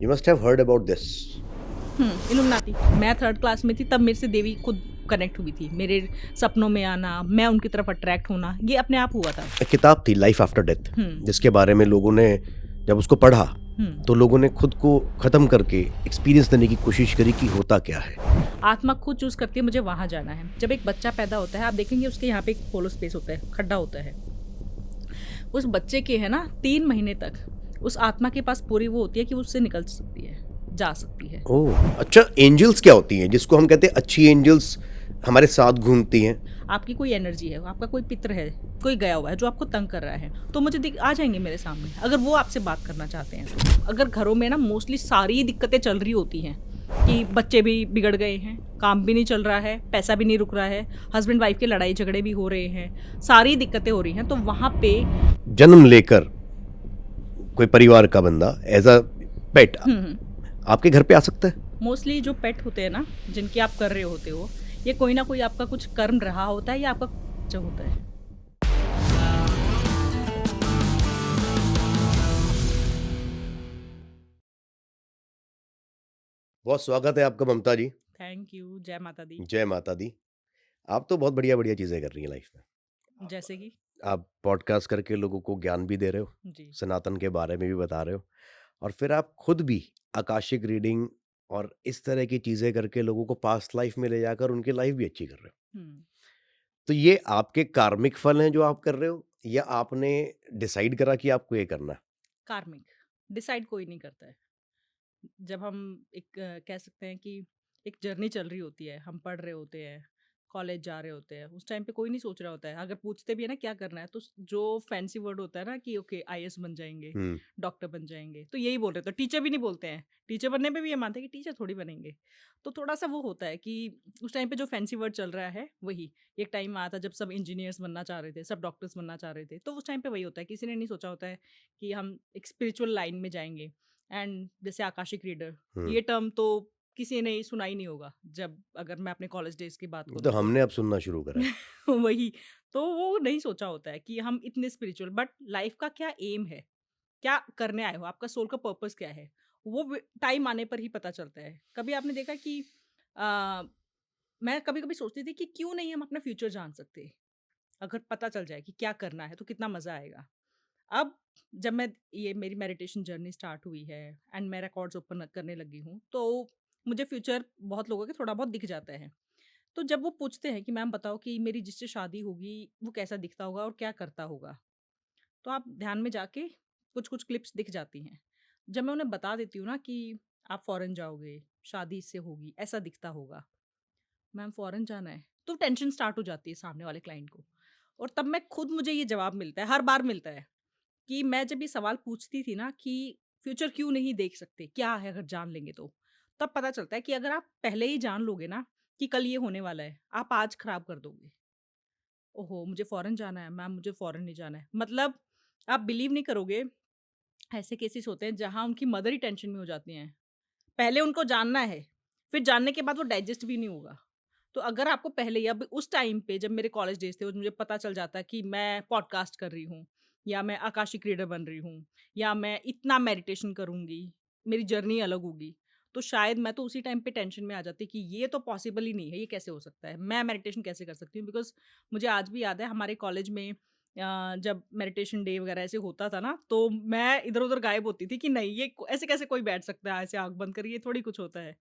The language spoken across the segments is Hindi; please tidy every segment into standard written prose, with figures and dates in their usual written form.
You must have heard about this. Illuminati. मैं थर्ड क्लास में थी तब मेरे से देवी खुद कनेक्ट हुई थी। मेरे सपनों में आना, मैं उनकी तरफ अट्रैक्ट होना, ये अपने आप हुआ था। एक किताब थी लाइफ आफ्टर डेथ, हम्म। जिसके बारे में लोगों ने जब उसको पढ़ा तो लोगों ने खुद को खत्म करके एक्सपीरियंस देने की कोशिश करी कि होता क्या है। आत्मा खुद चूज करती है मुझे वहां जाना है। जब एक बच्चा पैदा होता है, आप देखेंगे उसके यहाँ पे एक होलो स्पेस होता है, खड्डा होता है। उस बच्चे के है ना 3 महीने तक उस आत्मा के पास पूरी वो होती है कि वो उससे निकल सकती है, जा सकती है। ओह अच्छा, एंजल्स क्या होती हैं जिसको हम कहते हैं अच्छी एंजल्स हमारे साथ घूमती हैं? आपकी कोई एनर्जी है, आपका कोई पितर है, कोई गया हुआ है जो आपको तंग कर रहा है, तो मुझे आ जाएंगे मेरे सामने अगर वो आपसे बात करना चाहते हैं। तो अगर घरों में ना मोस्टली सारी दिक्कतें चल रही होती हैं कि बच्चे भी बिगड़ गए हैं, काम भी नहीं चल रहा है, पैसा भी नहीं रुक रहा है, हस्बैंड वाइफ के लड़ाई झगड़े भी हो रहे हैं, सारी दिक्कतें हो रही हैं, तो वहाँ पे जन्म लेकर कोई परिवार का बंदा एज अ पेट आपके घर पे आ सकता है? मोस्टली जो पेट होते हैं ना, जिनकी आप कर रहे होते हो, ये कोई ना कोई आपका कुछ कर्म रहा होता है या आपका जो होता है। बहुत स्वागत है आपका ममता जी। Thank you. जय माता दी। जय माता दी। आप तो बहुत बढ़िया बढ़िया चीजें कर रही हैं लाइफ में। जैसे कि आप पॉडकास्ट करके लोगों को ज्ञान भी दे रहे हो, जी। सनातन के बारे में भी बता रहे हो, और फिर आप खुद भी आकाशिक रीडिंग और इस तरह की चीजें करके लोगों को पास्ट लाइफ में ले जाकर उनकी लाइफ भी अच्छी कर रहे हो। हम्म। तो ये आपके कार्मिक फल हैं जो आप कर रहे हो, या आपने डिसाइड करा कि आपको ये करना है? कार्मिक डिसाइड कोई नहीं करता है। जब हम एक कह सकते हैं कि एक जर्नी चल रही होती है, हम पढ़ रहे होते हैं, कॉलेज जा रहे होते हैं, उस टाइम पे कोई नहीं सोच रहा होता है। अगर पूछते भी है ना क्या करना है, तो जो फैंसी वर्ड होता है ना कि ओके आईएएस बन जाएंगे, हम्म। डॉक्टर बन जाएंगे, तो यही बोल रहे थे। टीचर भी नहीं बोलते हैं, टीचर बनने पे भी ये मानते हैं कि टीचर थोड़ी बनेंगे। तो थोड़ा सा वो होता है कि उस टाइम पे जो फैंसी वर्ड चल रहा है वही। एक टाइम आया था जब सब इंजीनियर्स बनना चाह रहे थे, सब डॉक्टर्स बनना चाह रहे थे, तो उस टाइम पे वही होता है। किसी ने नहीं सोचा होता है कि हम एक स्पिरिचुअल लाइन में जाएंगे। एंड जैसे आकाशिक रीडर, हम्म। ये टर्म तो किसी ने सुना ही नहीं होगा। जब अगर मैं अपने कॉलेज डेज की बात तो करूँ तो हमने अब सुनना शुरू करा है। वही। तो वो नहीं सोचा होता है कि हम इतने स्पिरिचुअल, बट लाइफ का क्या एम है, क्या करने आए हो, आपका सोल का पर्पस क्या है, वो टाइम आने पर ही पता चलता है। कभी आपने देखा कि आ, मैं कभी कभी सोचती थी कि क्यों नहीं हम अपना फ्यूचर जान सकते। अगर पता चल जाए कि क्या करना है तो कितना मजा आएगा। अब जब मैं ये मेरी मेडिटेशन जर्नी स्टार्ट हुई है एंड मैं रिकॉर्ड्स ओपन करने लगी हूँ, तो मुझे फ्यूचर बहुत लोगों के थोड़ा बहुत दिख जाता है। तो जब वो पूछते हैं कि मैम बताओ कि मेरी जिससे शादी होगी वो कैसा दिखता होगा और क्या करता होगा, तो आप ध्यान में जाके कुछ कुछ क्लिप्स दिख जाती हैं। जब मैं उन्हें बता देती हूँ ना कि आप फॉरेन जाओगे, शादी इससे होगी, ऐसा दिखता होगा, मैम फॉरेन जाना है, तो टेंशन स्टार्ट हो जाती है सामने वाले क्लाइंट को। और तब मैं खुद, मुझे ये जवाब मिलता है, हर बार मिलता है कि मैं जब ये सवाल पूछती थी ना कि फ्यूचर क्यों नहीं देख सकते, क्या है अगर जान लेंगे तो, तब पता चलता है कि अगर आप पहले ही जान लोगे ना कि कल ये होने वाला है, आप आज खराब कर दोगे। ओहो मुझे फॉरेन जाना है मैम, मुझे फॉरेन नहीं जाना है, मतलब आप बिलीव नहीं करोगे, ऐसे केसेस होते हैं जहां उनकी मदर ही टेंशन में हो जाती हैं। पहले उनको जानना है, फिर जानने के बाद वो डाइजेस्ट भी नहीं होगा। तो अगर आपको पहले ही, अब उस टाइम पे जब मेरे कॉलेज डेज थे, मुझे पता चल जाता कि मैं पॉडकास्ट कर रही हूँ, या मैं आकाशिक रीडर बन रही हूँ, या मैं इतना मेडिटेशन करूँगी, मेरी जर्नी अलग होगी, तो शायद मैं तो उसी टाइम पे टेंशन में आ जाती कि ये तो पॉसिबल ही नहीं है, ये कैसे हो सकता है, मैं मेडिटेशन कैसे कर सकती हूँ। बिकॉज मुझे आज भी याद है हमारे कॉलेज में जब मेडिटेशन डे वगैरह ऐसे होता था ना, तो मैं इधर उधर गायब होती थी कि नहीं ये ऐसे कैसे कोई बैठ सकता है ऐसे आंख बंद कर, ये थोड़ी कुछ होता है।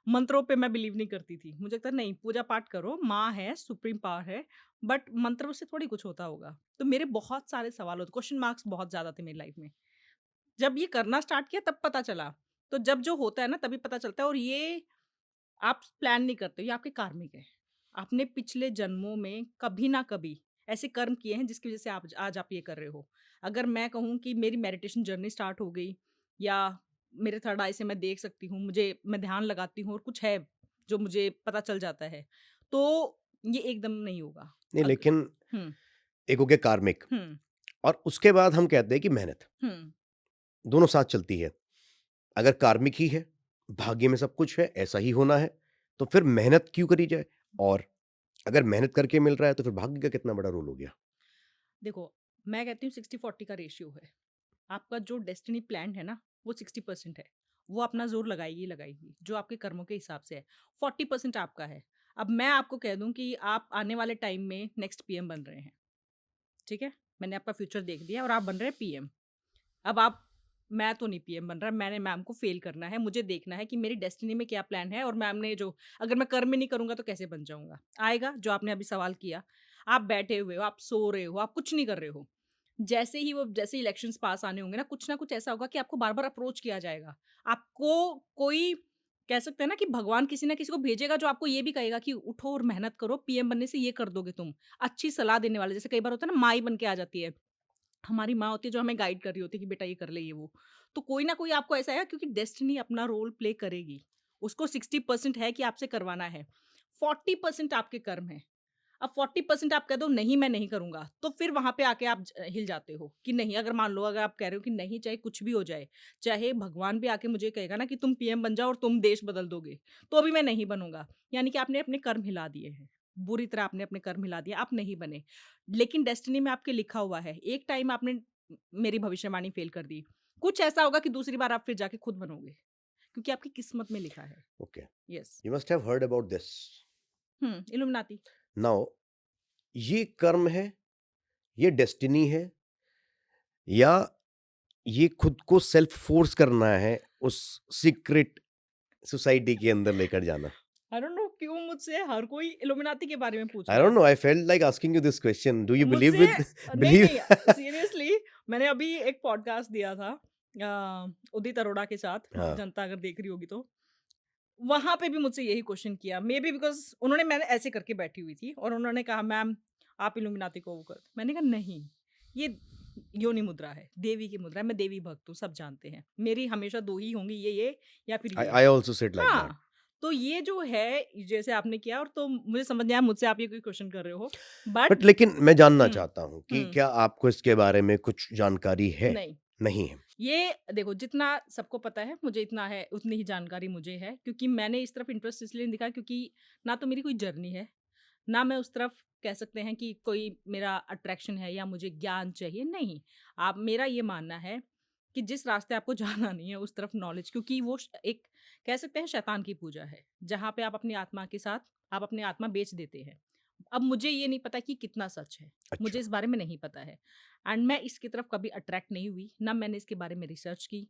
मंत्रों पे मैं बिलीव नहीं करती थी। मुझे लगता है नहीं, पूजा पाठ करो, माँ है, सुप्रीम पावर है, बट मंत्रों से थोड़ी कुछ होता होगा। तो मेरे बहुत सारे सवाल होते, क्वेश्चन मार्क्स बहुत ज़्यादा थे मेरी लाइफ में। जब ये करना स्टार्ट किया तब पता चला। तो जब जो होता है ना तभी पता चलता है, और ये आप प्लान नहीं करते, ये आपके कार्मिक है। आपने पिछले जन्मों में कभी ना कभी ऐसे कर्म किए हैं जिसकी वज़ह से आप आज आप ये कर रहे हो। अगर मैं कहूँ कि मेरी मेडिटेशन जर्नी स्टार्ट हो गई, या मेरे थर्ड आई से मैं देख सकती हूँ, मैं ध्यान लगाती हूँ और कुछ है जो मुझे पता चल जाता है, तो ये एकदम नहीं होगा। नहीं, अग लेकिन हुँ, एक हो गया कार्मिक, हुँ, और उसके बाद हम कहते हैं कि मेहनत, हुँ। दोनों साथ चलती है। अगर कार्मिक ही है, भाग्य में सब कुछ है, ऐसा ही होना है, तो फिर मेहनत क्यों करी जाए? और अगर मेहनत करके मिल रहा है तो फिर भाग्य का कितना बड़ा रोल हो गया? देखो, मैं कहती हूँ 60-40 का रेशियो है। आपका जो डेस्टिनी प्लान्ड है ना, वो 60% है, वो अपना ज़ोर लगाएगी ही लगाएगी, जो आपके कर्मों के हिसाब से है। 40% आपका है। अब मैं आपको कह दूँ कि आप आने वाले टाइम में नेक्स्ट पीएम बन रहे हैं, ठीक है? मैंने आपका फ्यूचर देख लिया और आप बन रहे हैं पीएम। अब आप मैं तो नहीं पीएम बन रहा, मैंने मैम को फ़ेल करना है, मुझे देखना है कि मेरी डेस्टिनी में क्या प्लान है और मैम ने जो अगर मैं कर्म ही नहीं करूँगा तो कैसे बन जाऊँगा? आएगा, जो आपने अभी सवाल किया। आप बैठे हुए हो, आप सो रहे हो, आप कुछ नहीं कर रहे हो। जैसे इलेक्शंस पास आने होंगे ना कुछ ऐसा होगा कि आपको बार-बार अप्रोच किया जाएगा। आपको कोई कह सकते हैं ना कि भगवान किसी न किसी को भेजेगा जो आपको ये भी कहेगा कि उठो और मेहनत करो, पीएम बनने से ये कर दोगे तुम। अच्छी सलाह देने वाले, जैसे कई बार होता है ना माँ ही बन के आ जाती है। हमारी माँ होती है जो हमें गाइड कर रही होती है कि बेटा ये कर ले ये वो। तो कोई ना कोई आपको ऐसा है क्योंकि डेस्टिनी अपना रोल प्ले करेगी। उसको 60% है कि आपसे करवाना है। 40% आपके कर्म हैं। अब 40% आप कह दो नहीं मैं नहीं करूँगा, तो फिर वहाँ पे आके आप हिल जाते हो कि नहीं अगर मान लो अगर आप कह रहे हो कि नहीं चाहे कुछ भी हो जाए, चाहे भगवान भी आके मुझे कहेगा ना कि तुम पीएम बन जाओ और तुम देश बदल दोगे, तो भी मैं नहीं बनूँगा। यानी कि आपने अपने कर्म हिला दिए हैं। बुरी तरह आपने अपने कर्म हिला दिए, आप नहीं बने। लेकिन डेस्टिनी में आपके लिखा हुआ है, एक टाइम आपने मेरी भविष्यवाणी फ़ेल कर दी। कुछ ऐसा होगा कि दूसरी बार आप फिर जाके खुद बनोगे, क्योंकि आपकी किस्मत में लिखा है। Okay, yes. You must have heard about this. Illuminati. Now ये कर्म है, ये डेस्टिनी है, या ये खुद को सेल्फ फोर्स करना है उस सीक्रेट सोसाइटी के अंदर लेकर जाना? आई डोंट नो क्यों मुझसे हर कोई इल्यूमिनाती के बारे में पूछ आई रहा डोंट है। No, I felt like asking you this question, do you believe मुझसे विद नहीं, बिलीव? नहीं सीरियसली मैंने अभी एक पॉडकास्ट दिया था उदित अरोड़ा के साथ, हाँ, जनता अगर देख रही होगी तो। वहाँ पे भी मुझसे यही क्वेश्चन किया, मेबी बिकॉज़ उन्होंने मैंने ऐसे करके बैठी हुई थी और उन्होंने कहा मैम आप इल्यूमिनाती को वो कर दो। मैंने कहा नहीं, ये योनि मुद्रा है, देवी की मुद्रा है, मैं देवी भक्त हूँ, सब जानते हैं। मेरी हमेशा 2 ही होंगी ये या फिर आई ये। I also said like that. हाँ, तो ये जो है जैसे आपने किया और तो मुझे समझ नहीं आया मुझसे आप ये कोई क्वेश्चन कर रहे हो। बट बट लेकिन मैं जानना हुँ, चाहता हूँ कि हुँ, क्या आपको इसके बारे में कुछ जानकारी है? नहीं। नहीं है। ये देखो जितना सबको पता है मुझे इतना है उतनी ही जानकारी मुझे है क्योंकि मैंने इस तरफ इंटरेस्ट इसलिए नहीं दिखाया क्योंकि ना तो मेरी कोई जर्नी है, ना मैं उस तरफ कह सकते हैं कि कोई मेरा अट्रैक्शन है या मुझे ज्ञान चाहिए, नहीं। आप मेरा ये मानना है कि जिस रास्ते आपको जाना नहीं है उस तरफ नॉलेज क्योंकि वो एक कह सकते हैं शैतान की पूजा है, जहाँ पे आप अपनी आत्मा के साथ आप अपनी आत्मा बेच देते हैं। अब मुझे ये नहीं पता कि कितना सच है, मुझे अच्छा। इस बारे में नहीं पता है एंड मैं इसकी तरफ कभी अट्रैक्ट नहीं हुई, ना मैंने इसके बारे में रिसर्च की,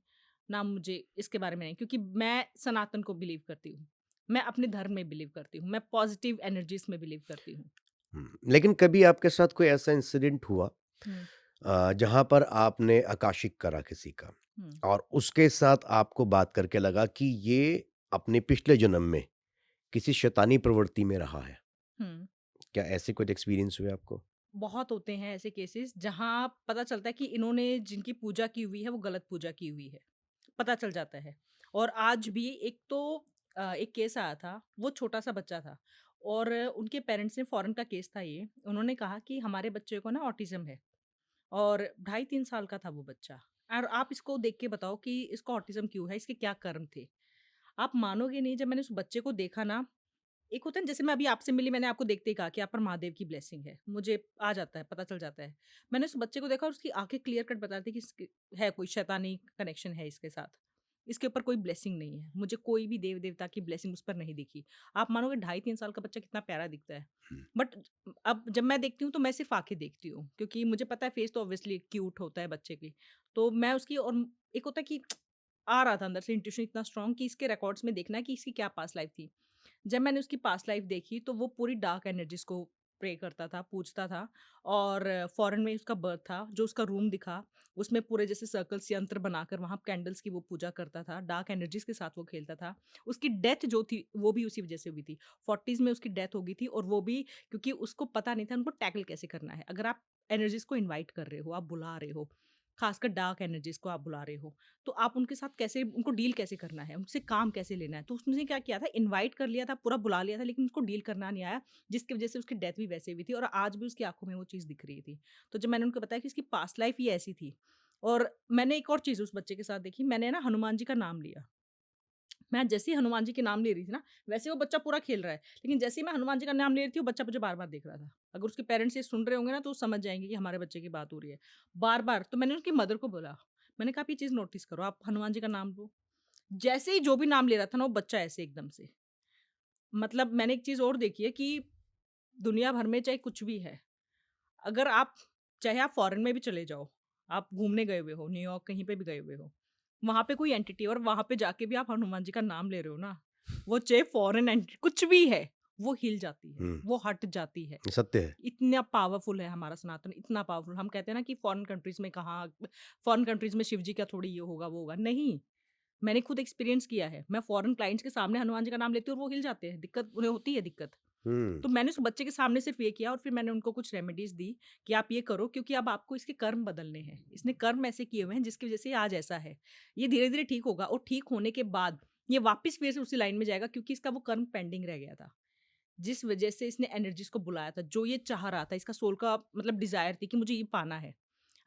ना मुझे इसके बारे में नहीं क्योंकि मैं सनातन को बिलीव करती हूँ। मैं अपने धर्म में बिलीव करती हूँ, मैं पॉजिटिव एनर्जीज़ में बिलीव करती हूँ। लेकिन कभी आपके साथ कोई ऐसा इंसिडेंट हुआ हुँ, जहाँ पर आपने आकाशिक करा किसी का हुँ, और उसके साथ आपको बात करके लगा कि ये अपने पिछले जन्म में किसी शैतानी प्रवृत्ति में रहा है? हुँ। क्या ऐसे कुछ एक्सपीरियंस हुए आपको? बहुत होते हैं ऐसे केसेस जहाँ पता चलता है कि इन्होंने जिनकी पूजा की हुई है वो गलत पूजा की हुई है, पता चल जाता है। और आज भी एक तो एक केस आया था, वो छोटा-सा बच्चा था और उनके पेरेंट्स ने फ़ॉरेन का केस था ये, उन्होंने कहा कि हमारे बच्चे को ना ऑटिज़्म है और ढाई 3 साल का था वो बच्चा और आप इसको देख के बताओ कि इसको ऑटिज़्म क्यों है, इसके क्या कर्म थे? आप मानोगे नहीं जब मैंने उस बच्चे को देखा ना, एक होता है ना जैसे मैं अभी आपसे मिली मैंने आपको देखते ही कहा कि आप पर महादेव की ब्लेसिंग है। मुझे आ जाता है, पता चल जाता है। मैंने उस बच्चे को देखा और उसकी आँखें क्लियर कट बता रही थी कि इसके है कोई शैतानी कनेक्शन है इसके साथ। इसके ऊपर कोई ब्लेसिंग नहीं है। मुझे कोई भी देव-देवता की ब्लेसिंग उस पर नहीं दिखी। आप मानोगे ढाई 3 साल का बच्चा कितना प्यारा दिखता है। हुँ, बट अब जब मैं देखती हूँ तो मैं सिर्फ़ आँखें देखती हूँ क्योंकि मुझे पता है फेस तो ऑब्वियसली क्यूट होता है बच्चे की। तो मैं उसकी और एक होता है कि आ रहा था अंदर से इंट्यूशन इतना स्ट्रॉन्ग कि इसके रिकॉर्ड्स में देखना है कि इसकी क्या पास्ट लाइफ़ थी। जब मैंने उसकी पास्ट लाइफ देखी तो वो पूरी डार्क एनर्जीज़ को प्रे करता था, पूजता था और फ़ॉरेन में उसका बर्थ था, जो उसका रूम दिखा, उसमें पूरे जैसे सर्कल्स यंत्र बनाकर वहाँ कैंडल्स की वो पूजा करता था, डार्क एनर्जीज़ के साथ वो खेलता था। उसकी डेथ जो थी, वो भी उसी वज़ह से हुई थी। 40s में उसकी डेथ हो गई थी और वो भी क्योंकि उसको पता नहीं था उनको टैकल कैसे करना है। अगर आप एनर्जीज़ को इनवाइट कर रहे हो, आप बुला रहे हो, ख़ासकर डार्क एनर्जीज़ को आप बुला रहे हो, तो आप उनके साथ कैसे उनको डील कैसे करना है, उनसे काम कैसे लेना है। तो उसने क्या किया था इनवाइट कर लिया था, पूरा बुला लिया था लेकिन उसको डील करना नहीं आया, जिसकी वज़ह से उसकी डेथ भी वैसे हुई थी और आज भी उसकी आँखों में वो चीज़ दिख रही थी। तो जब मैंने उनको बताया कि इसकी पास्ट लाइफ़ ही ऐसी थी और मैंने एक और चीज़ उस बच्चे के साथ देखी, मैंने ना हनुमान जी का नाम लिया। मैं जैसे ही हनुमान जी के नाम ले रही थी ना, वैसे वो बच्चा पूरा खेल रहा है। लेकिन जैसे ही मैं हनुमान जी का नाम ले रही थी, वो बच्चा मुझे बार-बार देख रहा था। अगर उसके पेरेंट्स ये सुन रहे होंगे ना, तो वो समझ जाएँगे कि हमारे बच्चे की बात हो रही है। बार-बार तो मैंने उसकी मदर को बोला, मैंने कहा, "आप ये चीज़ नोटिस करो, आप हनुमान जी का नाम लो।" जैसे ही जो भी नाम ले रहा था ना, वो बच्चा ऐसे एकदम से, मतलब मैंने एक चीज़ और देखी है कि दुनिया भर में चाहे कुछ भी है, अगर आप चाहे आप फ़ॉरेन में भी चले जाओ, आप घूमने गए हुए हो, न्यूयॉर्क कहीं पे भी गए हुए हो, वहाँ पे कोई एंटिटी और वहाँ पे जाके भी आप हनुमान जी का नाम ले रहे हो ना, वो चाहे फ़ॉरेन एंटिटी कुछ भी है, वो हिल जाती है, हुँ, वो हट जाती है। ये सत्य है। इतना पावरफुल है हमारा सनातन, इतना पावरफुल। हम कहते हैं ना कि फॉरेन कंट्रीज़ में शिव जी का थोड़ी ये होगा, वो होगा। नहीं, मैंने खुद एक्सपीरियंस किया है। मैं फॉरेन क्लाइंट्स के सामने हनुमान जी का नाम लेती हूँ और वो हिल जाते हैं, दिक्कत उन्हें होती है दिक्कत। हुँ, तो मैंने उस बच्चे के सामने सिर्फ ये किया और फिर मैंने उनको कुछ रेमेडीज़ दी कि आप ये करो क्योंकि अब आपको इसके कर्म बदलने हैं। इसने कर्म ऐसे किए हुए हैं जिसकी वज़ह से ये आज ऐसा है। ये धीरे-धीरे ठीक होगा और ठीक होने के बाद ये वापस फिर से उसी लाइन में जाएगा क्योंकि इसका वो कर्म पेंडिंग रह गया था। जिस वज़ह से इसने एनर्जीज़ को बुलाया था, जो ये चाह रहा था, इसका सोल का मतलब डिज़ायर थी कि मुझे ये पाना है।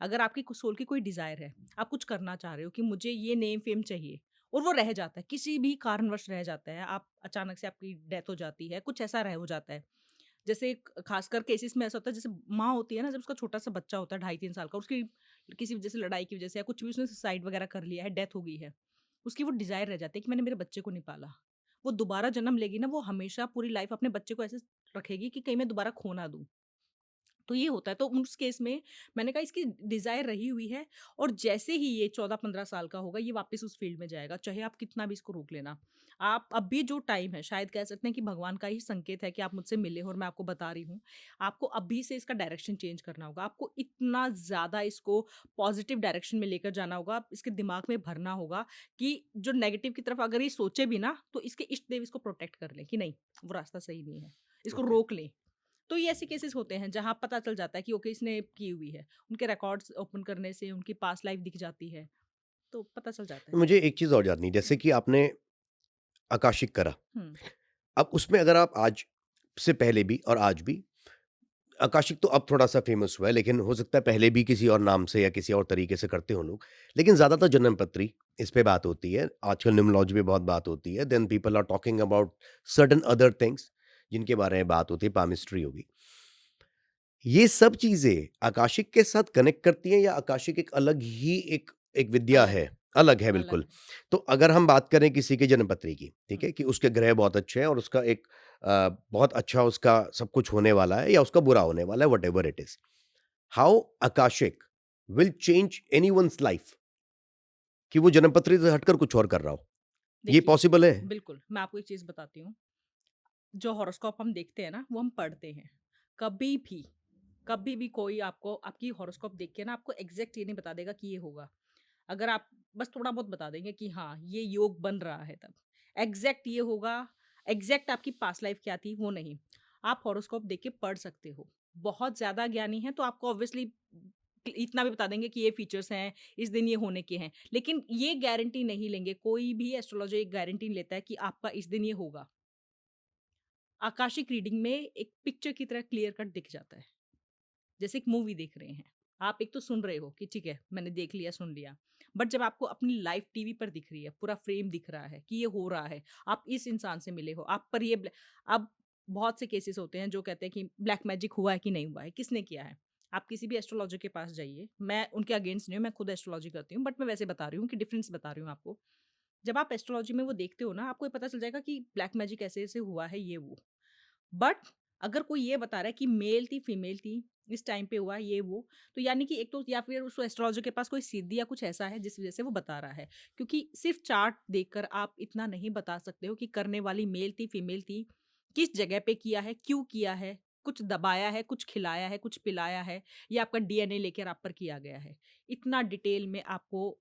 अगर आपकी सोल की कोई डिज़ायर है, आप कुछ करना चाह रहे हो कि मुझे ये नेम फेम चाहिए और वो रह जाता है, किसी भी कारणवश रह जाता है, आप अचानक से आपकी डेथ हो जाती है, कुछ ऐसा रह हो जाता है। जैसे खासकर केसेस में ऐसा होता है जैसे माँ होती है ना, जब उसका छोटा-सा बच्चा होता है 2.5-3 साल का, उसकी किसी वजह से लड़ाई की वजह से या कुछ भी उसने सुसाइड वगैरह कर लिया है, डेथ हो गई है। उसकी वो डिज़ायर रह जाती है कि मैंने मेरे बच्चे को नहीं पाला। वो दोबारा जन्म लेगी ना, वो हमेशा पूरी लाइफ़ अपने बच्चे को ऐसे रखेगी कि कहीं मैं दोबारा खो ना दूँ। तो ये होता है, तो उस केस में मैंने कहा इसकी डिज़ायर रही हुई है और जैसे ही ये 14-15 साल का होगा, ये वापस उस फ़ील्ड में जाएगा, चाहे आप कितना भी इसको रोक लेना। आप अभी जो टाइम है, शायद कह सकते हैं कि भगवान का ही संकेत है कि आप मुझसे मिले हो और मैं आपको बता रही हूँ। आपको अभी से इसका डायरेक्शन चेंज करना होगा, आपको इतना ज़्यादा इसको पॉज़िटिव डायरेक्शन में लेकर जाना होगा, इसके दिमाग में भरना होगा कि जो नेगेटिव की तरफ अगर ये सोचे भी ना, तो इसके इष्ट देव इसको प्रोटेक्ट कर लें कि नहीं, वो रास्ता सही नहीं है, इसको ओके। रोक लें। तो ये ऐसे केसेस होते हैं जहाँ पता चल जाता है कि ओके इसने की हुई है। उनके रिकॉर्ड्स ओपन करने से उनकी पास्ट लाइफ दिख जाती है, तो पता चल जाता है। मुझे एक चीज़ और जाननी है, जैसे हुँ, कि आपने आकाशिक करा, हुँ, अब उसमें अगर आप आज से पहले भी और आज भी आकाशिक तो अब थोड़ा-सा फ़ेमस हुआ है, लेकिन हो सकता है पहले भी किसी और नाम से या किसी और तरीके से करते हों लोग। लेकिन ज़्यादातर जन्मपत्री इस पे बात होती है, आजकल न्यूमरोलॉजी पे बहुत बात होती है, then people are talking about certain other things जिनके बारे में बात होती है, पामिस्ट्री होगी। ये सब चीज़ें आकाशिक के साथ कनेक्ट करती हैं या आकाशिक एक अलग ही एक एक विद्या अलग है, है, अलग है अलग बिल्कुल। है। तो अगर हम बात करें किसी के जन्मपत्री की, ठीक हुँ, है? कि उसके ग्रह बहुत अच्छे हैं और उसका एक बहुत अच्छा उसका सब कुछ होने वाला है या उसका बुरा होने वाला है, whatever it is. How Akashic will change anyone's life कि वो जन्मपत्री से हटकर कुछ और कर रहा हो? ये देखिए, पॉसिबल है? बिल्कुल, मैं आपको एक चीज़ बताती हूँ, जो हॉरोस्कोप हम देखते हैं ना, वो हम पढ़ते हैं। कभी भी, कभी भी कोई आपको आपकी हॉरोस्कोप देख के ना आपको एग्ज़ैक्ट ये नहीं बता देगा कि ये होगा। अगर आप बस थोड़ा बहुत बता देंगे कि हाँ, ये योग बन रहा है तब। एग्ज़ैक्ट ये होगा, एग्ज़ैक्ट आपकी पास्ट लाइफ़ क्या थी, वो नहीं। आप हॉरोस्कोप देख के पढ़ सकते हो। बहुत ज़्यादा ज्ञानी हैं, तो आपको ऑब्वियसली इतना भी बता देंगे कि ये फीचर्स हैं, इस दिन ये होने के हैं। लेकिन ये गारंटी नहीं लेंगे, कोई भी एस्ट्रोलॉजर एक गारंटी नहीं लेता है कि आपका इस दिन ये होगा। आकाशिक रीडिंग में एक पिक्चर की तरह क्लियर कट दिख जाता है। जैसे एक मूवी देख रहे हैं। आप एक तो सुन रहे हो कि ठीक है, मैंने देख लिया, सुन लिया। बट जब आपको अपनी लाइव टीवी पर दिख रही है, पूरा फ्रेम दिख रहा है कि ये हो रहा है, आप इस इंसान से मिले हो, आप पर ये अब बहुत से केसेस होते हैं जो कहते हैं कि ब्लैक मैजिक हुआ है कि नहीं हुआ है, किसने किया है? आप किसी भी एस्ट्रोलॉजर के पास जाइए, मैं उनके अगेंस्ट नहीं हूँ, मैं खुद एस्ट्रोलॉजी करती हूँ, बट मैं वैसे बता रही हूँ कि डिफरेंस बता रही हूँ आपको। जब आप एस्ट्रोलॉजी में वो देखते हो ना, आपको ये पता चल जाएगा कि ब्लैक मैजिक ऐसे-ऐसे हुआ है, ये वो। बट अगर कोई ये बता रहा है कि मेल थी, फीमेल थी, इस टाइम पे हुआ ये वो, तो यानी कि एक तो या फिर उस एस्ट्रोलॉजर के पास कोई सिद्धि या कुछ ऐसा है जिस वज़ह से वो बता रहा है। क्योंकि सिर्फ़ चार्ट देखकर आप इतना नहीं बता सकते हो कि करने वाली मेल थी, फीमेल थी, किस जगह पे किया है, क्यों किया है, कुछ दबाया है, कुछ खिलाया है, कुछ पिलाया है या आपका डीएनए लेकर आप पर किया गया है। इतना डिटेल में आपको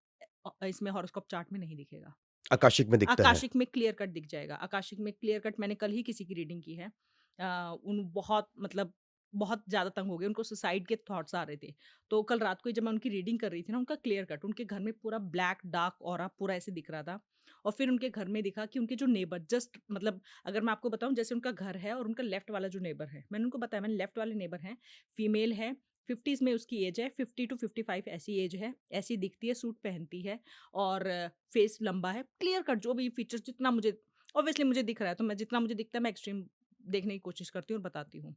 इसमें हॉरोस्कोप चार्ट में नहीं दिखेगा। आकाशिक में दिखता है। आकाशिक में क्लियर कट दिख जाएगा। आकाशिक में क्लियर कट मैंने कल ही किसी की रीडिंग की है। उन बहुत मतलब बहुत ज़्यादा तंग हो गए, उनको सुसाइड के थॉट्स आ रहे थे। तो कल रात को ही जब मैं उनकी रीडिंग कर रही थी ना, उनका क्लियर कट उनके घर में पूरा ब्लैक डार्क ऑरा पूरा ऐसे दिख रहा था। और फिर उनके घर में दिखा कि उनके जो नेबर जस्ट मतलब अगर मैं आपको बताऊँ जैसे उनका घर है और उनका लेफ्ट वाला जो नेबर है, मैंने उनको बताया मैंने लेफ्ट वाले नेबर हैं, फीमेल है, 50s में उसकी एज है, 50 टू 55 ऐसी एज है, ऐसी दिखती है, सूट पहनती है और फेस लंबा है, क्लियर कट जो भी फीचर्स जितना मुझे ऑब्वियसली मुझे दिख रहा है, तो मैं जितना मुझे दिखता है मैं एक्सट्रीम देखने की कोशिश करती हूँ और बताती हूँ।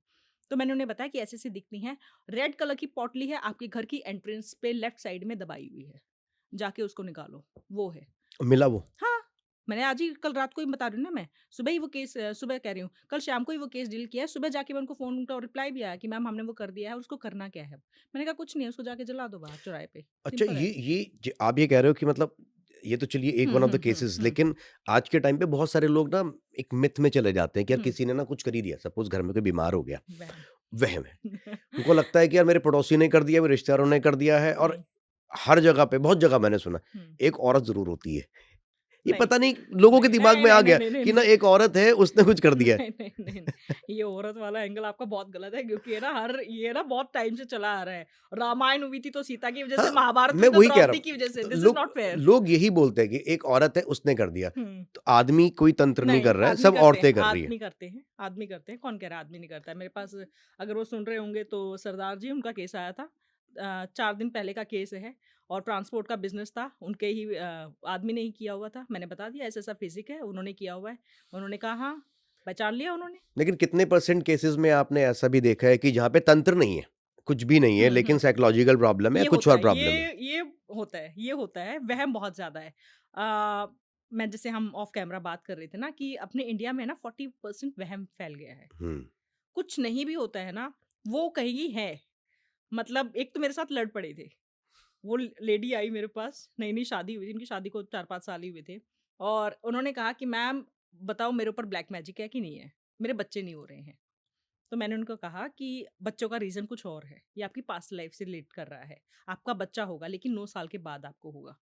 तो मैंने उन्हें बताया कि ऐसे-ऐसे दिखती हैं, रेड कलर की पॉटली है आपके घर की एंट्रेंस पे लेफ्ट साइड में दबाई हुई है, जाके उसको निकालो, वो है। मिला वो? हाँ, मैंने आज ही कल रात को ही बता रही हूँ ना मैं, सुबह ही वो केस सुबह कह रही हूँ, कल शाम को ही वो केस डील किया है, सुबह जाके मैं उनको फ़ोन का रिप्लाई भी आया कि मैम हमने वो कर दिया है और उसको करना क्या है अब? मैंने कहा कुछ नहीं है, उसको जाके जला दो बाहर चौराहे पे, अच्छा, सिंपल है। ये ज आप ये कह रहे हो कि मतलब ये तो चलिए एक hmm, one of the hmm, hmm, cases, hmm, लेकिन आज के टाइम पे बहुत सारे लोग ना एक मिथ में चले जाते हैं कि यार हुँ, किसी ने ना कुछ कर ही दिया, सपोज़ घर में कोई बीमार हो गया, वहम। वहम है। उनको लगता है कि यार मेरे पड़ोसी ने कर दिया, मेरे रिश्तेदारों ने कर दिया है, और हुँ, हर जगह पे बहुत जगह मैंने सुना, हुँ। एक औरत ज़रूर होती है। ये नहीं, पता नहीं लोगों के नहीं, दिमाग नहीं, में आ नहीं, नहीं, गया नहीं, नहीं, कि ना नहीं। एक औरत है, उसने कुछ कर दिया है। नहीं, नहीं, नहीं, नहीं। ये औरत वाला एंगल आपका बहुत गलत है क्योंकि है ना ये ना बहुत टाइम से चला आ रहा है। रामायण हुई थी तो सीता की वज़ह से, हाँ, महाभारत मैं हुई तो वही कह रहा द्रौपदी हूँ। की वज़ह से। तो दिस इज़ लोग नॉट फेयर। लोग यही बोलते हैं कि एक औरत है, उसने कर दिया। हुँ। तो आदमी कोई तंत्र नहीं नहीं, कर रहा है, आदमी सब करते हैं, औरतें कर रही हैं। आदमी करते हैं, आदमी करते हैं। कौन कह रहा है आदमी नहीं करता है? मेरे पास अगर वो सुन रहे होंगे तो सरदार जी उनका केस आया था। 4 दिन पहले का केस है और ट्रांसपोर्ट का बिज़नेस था। उनके ही आदमी ने ही किया हुआ था। मैंने बता दिया ऐसा-ऐसा फ़िज़िक है, उन्होंने किया हुआ है। उन्होंने कहा हाँ, पहचान लिया उन्होंने। लेकिन कितने परसेंट केसेज़ में आपने ऐसा भी देखा है कि जहाँ पे तंत्र नहीं है, कुछ भी नहीं है, हुँ, लेकिन हुँ। साइकोलॉजिकल प्रॉब्लम है, ये कुछ होता और है, प्रॉब्लम है? ये होता है, ये होता है, वहम बहुत ज़्यादा है। मैं जैसे हम ऑफ कैमरा बात कर रहे थे ना कि अपने इंडिया में ना 40% वहम फैल गया है। हुँ, कुछ नहीं भी होता है ना, वो कहेगी है। मतलब एक तो मेरे साथ लड़ पड़े थे। वो लेडी आई मेरे पास, नई-नई शादी हुई थी, उनकी शादी को 4-5 साल ही हुए थे और उन्होंने कहा कि मैम बताओ मेरे ऊपर ब्लैक मैजिक है कि नहीं है? मेरे बच्चे नहीं हो रहे हैं। तो मैंने उनको कहा कि बच्चों का रीज़न कुछ और है, ये आपकी पास्ट लाइफ़ से रिलेट कर रहा है। आपका बच्चा होगा लेकिन 9 साल के बाद आपको होगा,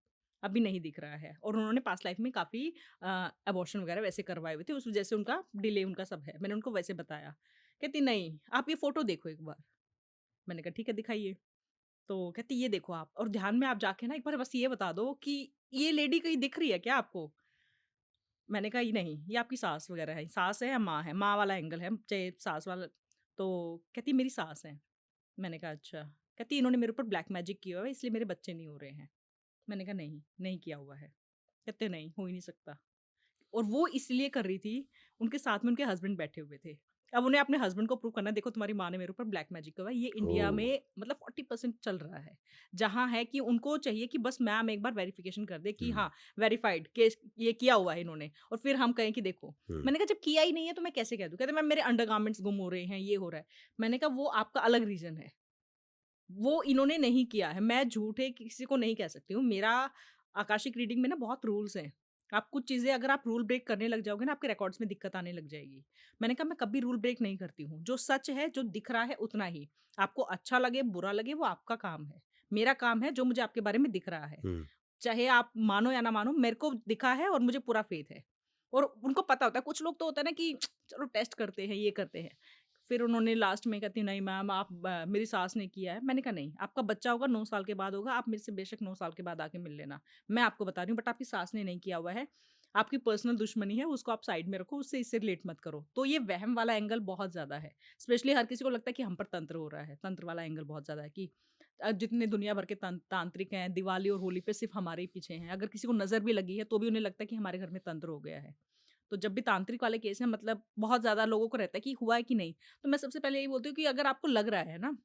अभी नहीं दिख रहा है और उन्होंने पास्ट लाइफ़ में काफ़ी अबॉर्शन वगैरह वैसे करवाए हुए थे, उस वजह से उनका डिले उनका सब है। मैंने उनको वैसे बताया, कहती नहीं, आप ये फ़ोटो देखो एक बार। मैंने कहा ठीक है दिखाइए। तो कहती ये देखो आप और ध्यान में आप जाके ना एक बार बस ये बता दो कि ये लेडी कहीं दिख रही है क्या आपको? मैंने कहा, "ये नहीं, ये आपकी सास वग़ैरह है, सास है या माँ है?" माँ वाला एंगल है, चाहे सास वाला। तो कहती मेरी सास है। मैंने कहा, "अच्छा।" कहती इन्होंने मेरे ऊपर ब्लैक मैजिक किया हुआ है इसलिए मेरे बच्चे नहीं हो रहे हैं। मैंने कहा, "नहीं, नहीं किया हुआ है।" कहते, "नहीं, हो ही नहीं सकता।" और वो इसलिए कर रही थी, उनके साथ में उनके हस्बैंड बैठे हुए थे। अब उन्हें अपने हस्बैंड को प्रूव करना है, देखो तुम्हारी माँ ने मेरे ऊपर ब्लैक मैजिक करा है, ये इंडिया ओह! में मतलब 40% चल रहा है। जहाँ है कि उनको चाहिए कि बस मैम एक बार वेरिफिकेशन कर दे कि हुँ, हाँ, वेरिफाइड केस ये किया हुआ है इन्होंने और फिर हम कहें कि देखो। हुँ, मैंने कहा जब किया ही नहीं है तो मैं कैसे कह दूँ? कहते मैम मेरे अंडरगारमेंट्स गुम हो रहे हैं, ये हो रहा है। मैंने कहा वो आपका अलग रीज़न है। वो इन्होंने नहीं किया है। मैं झूठे किसी को नहीं कह सकती हूँ। मेरा आकाशिक रीडिंग में ना बहुत रूल्स हैं। आप कुछ चीज़ें अगर आप रूल ब्रेक करने लग जाओगे ना, आपके रिकॉर्ड्स में दिक्कत आने लग जाएगी। मैंने कहा मैं कभी रूल ब्रेक नहीं करती हूँ। जो सच है, जो दिख रहा है उतना ही। आपको अच्छा लगे, बुरा लगे वो आपका काम है। मेरा काम है जो मुझे आपके बारे में दिख रहा है। हुँ। चाहे आप मानो या ना मानो, मेरे को दिखा है और मुझे पूरा फ़ेथ है। और उनको पता होता है, कुछ लोग तो होता है ना कि चलो टेस्ट करते हैं, ये करते हैं। फिर उन्होंने लास्ट में कहती नहीं मैम आप मेरी सास ने किया है। मैंने कहा नहीं, आपका बच्चा होगा 9 साल के बाद होगा, आप मेरे से बेशक 9 साल के बाद आके मिल लेना। मैं आपको बता रही हूँ बट आपकी सास ने नहीं किया हुआ है। आपकी पर्सनल दुश्मनी है, उसको आप साइड में रखो, उससे इससे रिलेट मत करो। तो ये वहम वाला एंगल बहुत ज़्यादा है। स्पेशली हर किसी को लगता है कि हम पर तंत्र हो रहा है। तंत्र वाला एंगल बहुत ज़्यादा है कि जितने दुनिया भर के तांत्रिक हैं, दिवाली और होली पे सिर्फ़ हमारे ही पीछे हैं। अगर किसी को नज़र भी लगी है, तो भी उन्हें लगता है कि हमारे घर में तंत्र हो गया है। तो जब भी तांत्रिक वाले केस हैं मतलब बहुत ज़्यादा लोगों को रहता है कि हुआ है कि नहीं? तो मैं सबसे पहले यही बोलती हूँ कि अगर आपको लग रहा है ना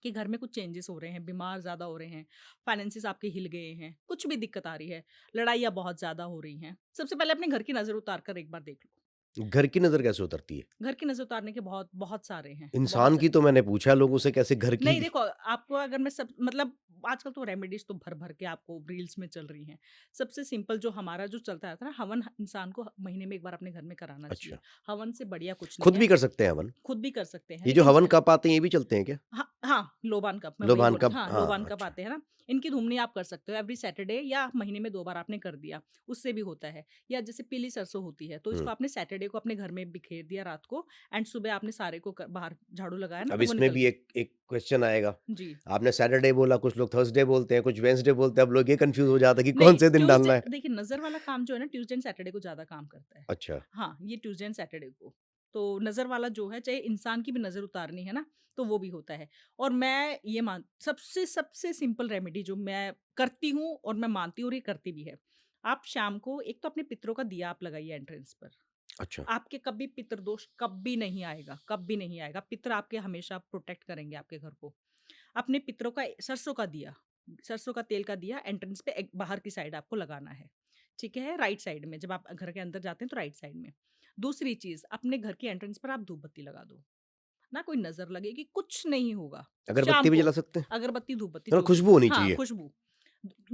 कि घर में कुछ चेंजेस हो रहे हैं, बीमार ज़्यादा हो रहे हैं, फाइनेंसेस आपके हिल गए हैं, कुछ भी दिक्कत आ रही है, लड़ाइयाँ बहुत ज़्यादा हो रही हैं, सबसे पहले अपने घर की नज़र उतार कर एक बार देख लो। घर की नज़र कैसे उतरती है? घर की नज़र उतारने के बहुत बहुत सारे हैं, बहुत इंसान स की तो मैंने पूछा, लोगों से कैसे घर की। नहीं देखो, आपको अगर मैं सब मतलब आजकल तो रेमेडीज़ तो भर-भर के आपको रील्स में चल रही हैं। सबसे सिंपल जो हमारा जो चलता रहता है ना, हवन इंसान को महीने में 1 बार अपने घर में कराना अच्छा, चाहिए। हवन से बढ़िया कुछ नहीं खुद है। भी कर सकते हैं हवन? खुद भी कर सकते हैं ये जो लेकिन हवन कप आते हैं, ये भी चलते हैं क्या? हाँ, हाँ, लोबान कप मैं वही लोबान बोल कप, हाँ, लोबान हाँ, कप अच्छा। आते हैं ना, इनकी धुमनी आप कर सकते हो एवरी सैटरडे या महीने में 2 बार आपने कर दिया, उससे भी होता है। या जैसे पीली सरसों होती है, तो हुँ। इसको आपने सैटरडे को अपने घर में बिखेर दिया रात को एंड सुबह आपने सारे को क बाहर झाड़ू लगाया ना, अब तो वो इसमें निकल भी गया। एक एक क्वेश्चन आएगा। जी। आपने सैटरडे बोला, कुछ लोग थर्सडे बोलते हैं, कुछ वेडनेसडे बोलते हैं, अब लोग ये कन्फ्यूज़ हो जाते हैं कि कौन नहीं, से दिन ट्यूसडे डालना है? देखिए नज़र वाला काम जो है ना ट्यूसडे एंड सैटरडे को ज़्यादा काम करता है। अच्छा, हाँ, ये ट्यूसडे एंड सैटरडे को। तो नज़र वाला जो है चाहे इंसान की भी नज़र उतारनी है ना, तो वो भी होता है। और मैं ये मान सबसे सबसे सिंपल रेमेडी जो मैं करती हूँ और मैं मानती हूँ और ये करती भी है। आप शाम को एक तो अपने पितरों का दिया आप लगाइए एंट्रेंस पर। अच्छा। आपके कभी पितृदोष कभी नहीं आएगा, कभी नहीं आएगा। पितर आपके हमेशा प्रोटेक्ट करेंगे आपके घर को। अपने पितरों का सरसों का दिया, सरसों का तेल का दिया एंट्रेंस पे एक बाहर की साइड आपको लगाना है। ठीक है, राइट साइड में, जब आप घर के अंदर जाते हैं तो राइट साइड में। दूसरी चीज़, अपने घर के एंट्रेंस पर आप धूप बत्ती लगा दो, ना कोई नज़र लगेगी, कुछ नहीं होगा। शाम अगरबत्ती भी को जला सकते हैं? अगरबत्ती, धूप बत्ती मतलब जो भी, खुशबू होनी हाँ, चाहिए। खुशबू।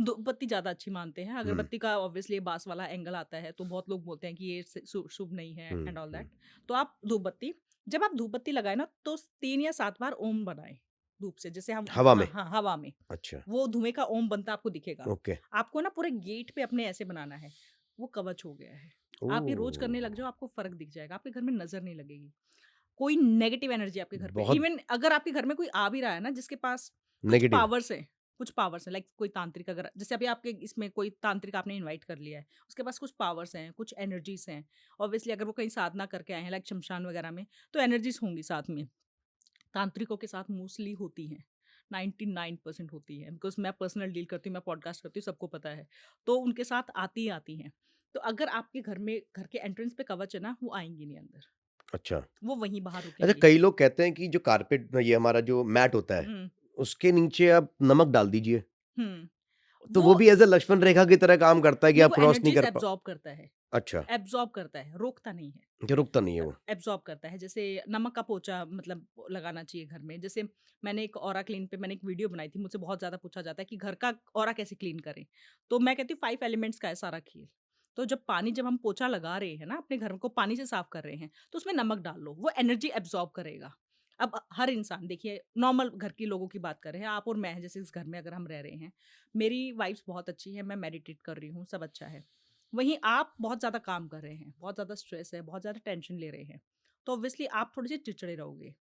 धूप बत्ती ज़्यादा अच्छी मानते हैं, हुँ, अगरबत्ती का ऑब्वियसली बाँस वाला एंगल आता है, तो बहुत लोग बोलते हैं कि ये शुभ नहीं है हुँ, एंड ऑल हुँ। दैट। तो आप धूप बत्ती, जब आप धूप बत्ती लगाएँ ना, तो 3 या 7 बार ओम बनाएँ, धूप से, जैसे हम, हवा हाँ, में? हाँ, हवा में। अच्छा, वो धुएँ का ओम बनता आपको दिखेगा। ओके। आपको ना पूरे गेट पे अपने ऐसे बनाना है, वो कवच हो गया है। आप ये रोज़ करने लग ओह! जाओ, आपको फ़र्क दिख जाएगा, आपके घर में नज़र नहीं लगेगी। कोई नेगेटिव एनर्जी आपके घर पे, बहुत इवन अगर आपके घर में कोई आ भी रहा है ना, जिसके पास नेगेटिव। कुछ पावर्स हैं, लाइक कोई तांत्रिक, अगर जैसे अभी आपके इसमें कोई तांत्रिक आपने इनवाइट कर लिया है, उसके पास कुछ पावर्स हैं, कुछ एनर्जीज हैं। ऑब्वियसली अगर वो कहीं साधना करके आए हैं, लाइक शमशान वगैरह में, तो एनर्जीज होंगी साथ में। तांत्रिकों के साथ मोस्टली होती हैं, 99% होती है, बिकॉज मैं पर्सनल डील करती हूँ, मैं पॉडकास्ट करती हूँ, सबको पता है। तो उनके साथ आती ही आती हैं। तो अगर आपके घर में, घर के एंट्रेंस पे कवच है ना, वो आएंगी नहीं अंदर, अच्छा। वो वहीं बाहर अच्छा, रुकेंगी। कई लोग कहते हैं कि जो कारपेट ये हमारा जो मैट होता है, हम्म। उसके नीचे आप नमक डाल दीजिए, हम्म। तो वो वो भी ऐज़ अ लक्ष्मण रेखा की तरह काम करता है कि नहीं, आप वो क्रॉस नहीं एनर्जीज कर पाओ। एब्जॉर्ब करता है, अच्छा, एब्जॉर्ब करता है, रोकता नहीं है। जो रुकता नहीं है वो। एब्जॉर्ब करता है, जैसे नमक का पोंछा मतलब लगाना चाहिए घर में। जैसे मैंने एक ऑरा क्लीन पे मैंने एक वीडियो बनाई थी, मुझसे बहुत ज़्यादा पूछा जाता है कि घर का ऑरा कैसे क्लीन करें? तो मैं कहती हूँ 5 एलिमेंट्स का है सारा खेल। तो जब हम पोंछा लगा रहे हैं ना, अपने घर को पानी से साफ कर रहे हैं, तो उसमें नमक डाल लो, वो एनर्जी एब्जॉर्ब करेगा। अब हर इंसान देखिए, नॉर्मल घर के लोगों की बात कर रहे हैं, आप और मैं हैं, जैसे इस घर में अगर हम रह रहे हैं, मेरी वाइब्स बहुत अच्छी है, मैं मेडिटेट कर रही हूँ, सब अच्छा है। वहीं आप बहुत ज़्यादा काम कर रहे हैं, बहुत ज़्यादा स्ट्रेस है, बहुत ज़्यादा टेंशन ले रहे हैं, तो ऑब्वियसली आप थोड़े से चिड़चिड़े रहोगे।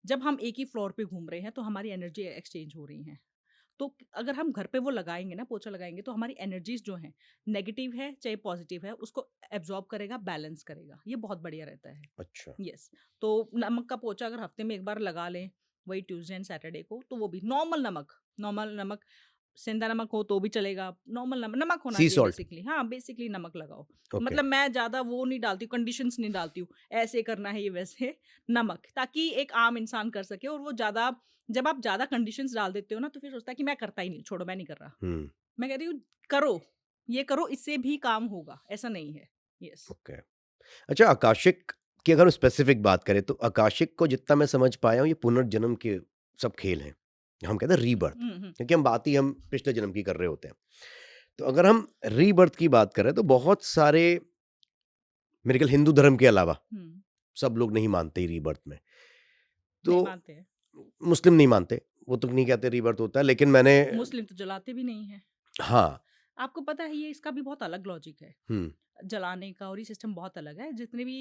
जब हम एक ही फ्लोर पे घूम रहे हैं, तो हमारी एनर्जी एक्सचेंज हो रही हैं। तो अगर हम घर पे वो लगाएँगे ना, पोछा लगाएँगे, तो हमारी एनर्जीज़ जो हैं, नेगेटिव है चाहे पॉजिटिव है, उसको एब्ज़ॉर्ब करेगा, बैलेंस करेगा। ये बहुत बढ़िया रहता है। अच्छा, येस, तो नमक का पोछा अगर हफ्ते में 1 बार लगा लें, वही ट्यूसडे एंड सैटरडे को, तो वो भी नॉर्मल नमक, सेंधा नमक हो तो भी चलेगा, नॉर्मल नमक होना सी चाहिए सॉल्ट, बेसिकली। हाँ, बेसिकली नमक लगाओ। ओके। मतलब मैं ज़्यादा वो नहीं डालती हूँ, कंडीशंस नहीं डालती हूँ, ऐसे करना है ये वैसे, नमक, ताकि एक आम इंसान कर सके। और वो ज़्यादा, जब आप ज़्यादा कंडीशंस डाल देते हो ना, तो फिर सोचता है कि मैं करता ही नहीं, छोड़ो मैं नहीं कर रहा। हुँ, मैं कहती हूँ करो, ये करो, इससे भी काम होगा, ऐसा नहीं है। यस। ओके। अच्छा, आकाशिक की अगर हम स्पेसिफिक बात करें, तो आकाशिक को जितना मैं समझ पाया हूँ, ये पुनर्जन्म के सब खेल हैं। हम कहते हैं रीबर्थ, हुँ, हुँ। क्योंकि हम पिछले जन्म की कर रहे होते हैं। तो अगर हम रीबर्थ की बात करें, तो बहुत सारे मेरे ख्याल हिंदू धर्म के अलावा हुँ, सब लोग नहीं मानते रीबर्थ में। तो नहीं मानते हैं। मुस्लिम नहीं मानते, वो तो नहीं कहते रीबर्थ होता है, लेकिन मैंने मुस्लिम तो जलाते भी नहीं हैं। हाँ, आपको पता है, ये इसका भी बहुत अलग लॉजिक है। हुँ, जलाने का और ये सिस्टम बहुत अलग है। जितने भी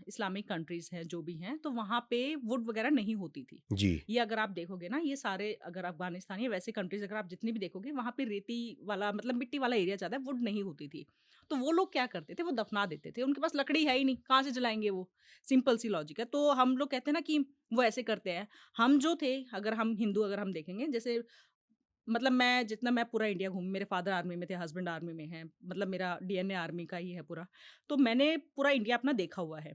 इस्लामिक कंट्रीज़ हैं, जो भी हैं, तो वहाँ पे वुड वगैरह नहीं होती थी। जी, ये अगर आप देखोगे ना, ये सारे, अगर अफ़गानिस्तान या वैसे कंट्रीज़ अगर आप जितनी भी देखोगे, वहाँ पे रेती वाला, मतलब मिट्टी वाला एरिया ज़्यादा है, वुड नहीं होती थी। तो वो लोग क्या करते थे, वो दफ़ना देते थे। उनके पास लकड़ी है ही नहीं, कहाँ से जलाएँगे वो? सिंपल सी लॉजिक है। तो हम लोग कहते हैं ना कि वो ऐसे करते हैं। हम जो थे, अगर हम हिंदू अगर हम देखेंगे, जैसे मतलब मैं पूरा इंडिया घूमी, मेरे फादर आर्मी में थे, हस्बैंड आर्मी में हैं, मतलब मेरा डीएनए आर्मी का ही है पूरा। तो मैंने पूरा इंडिया अपना देखा हुआ है।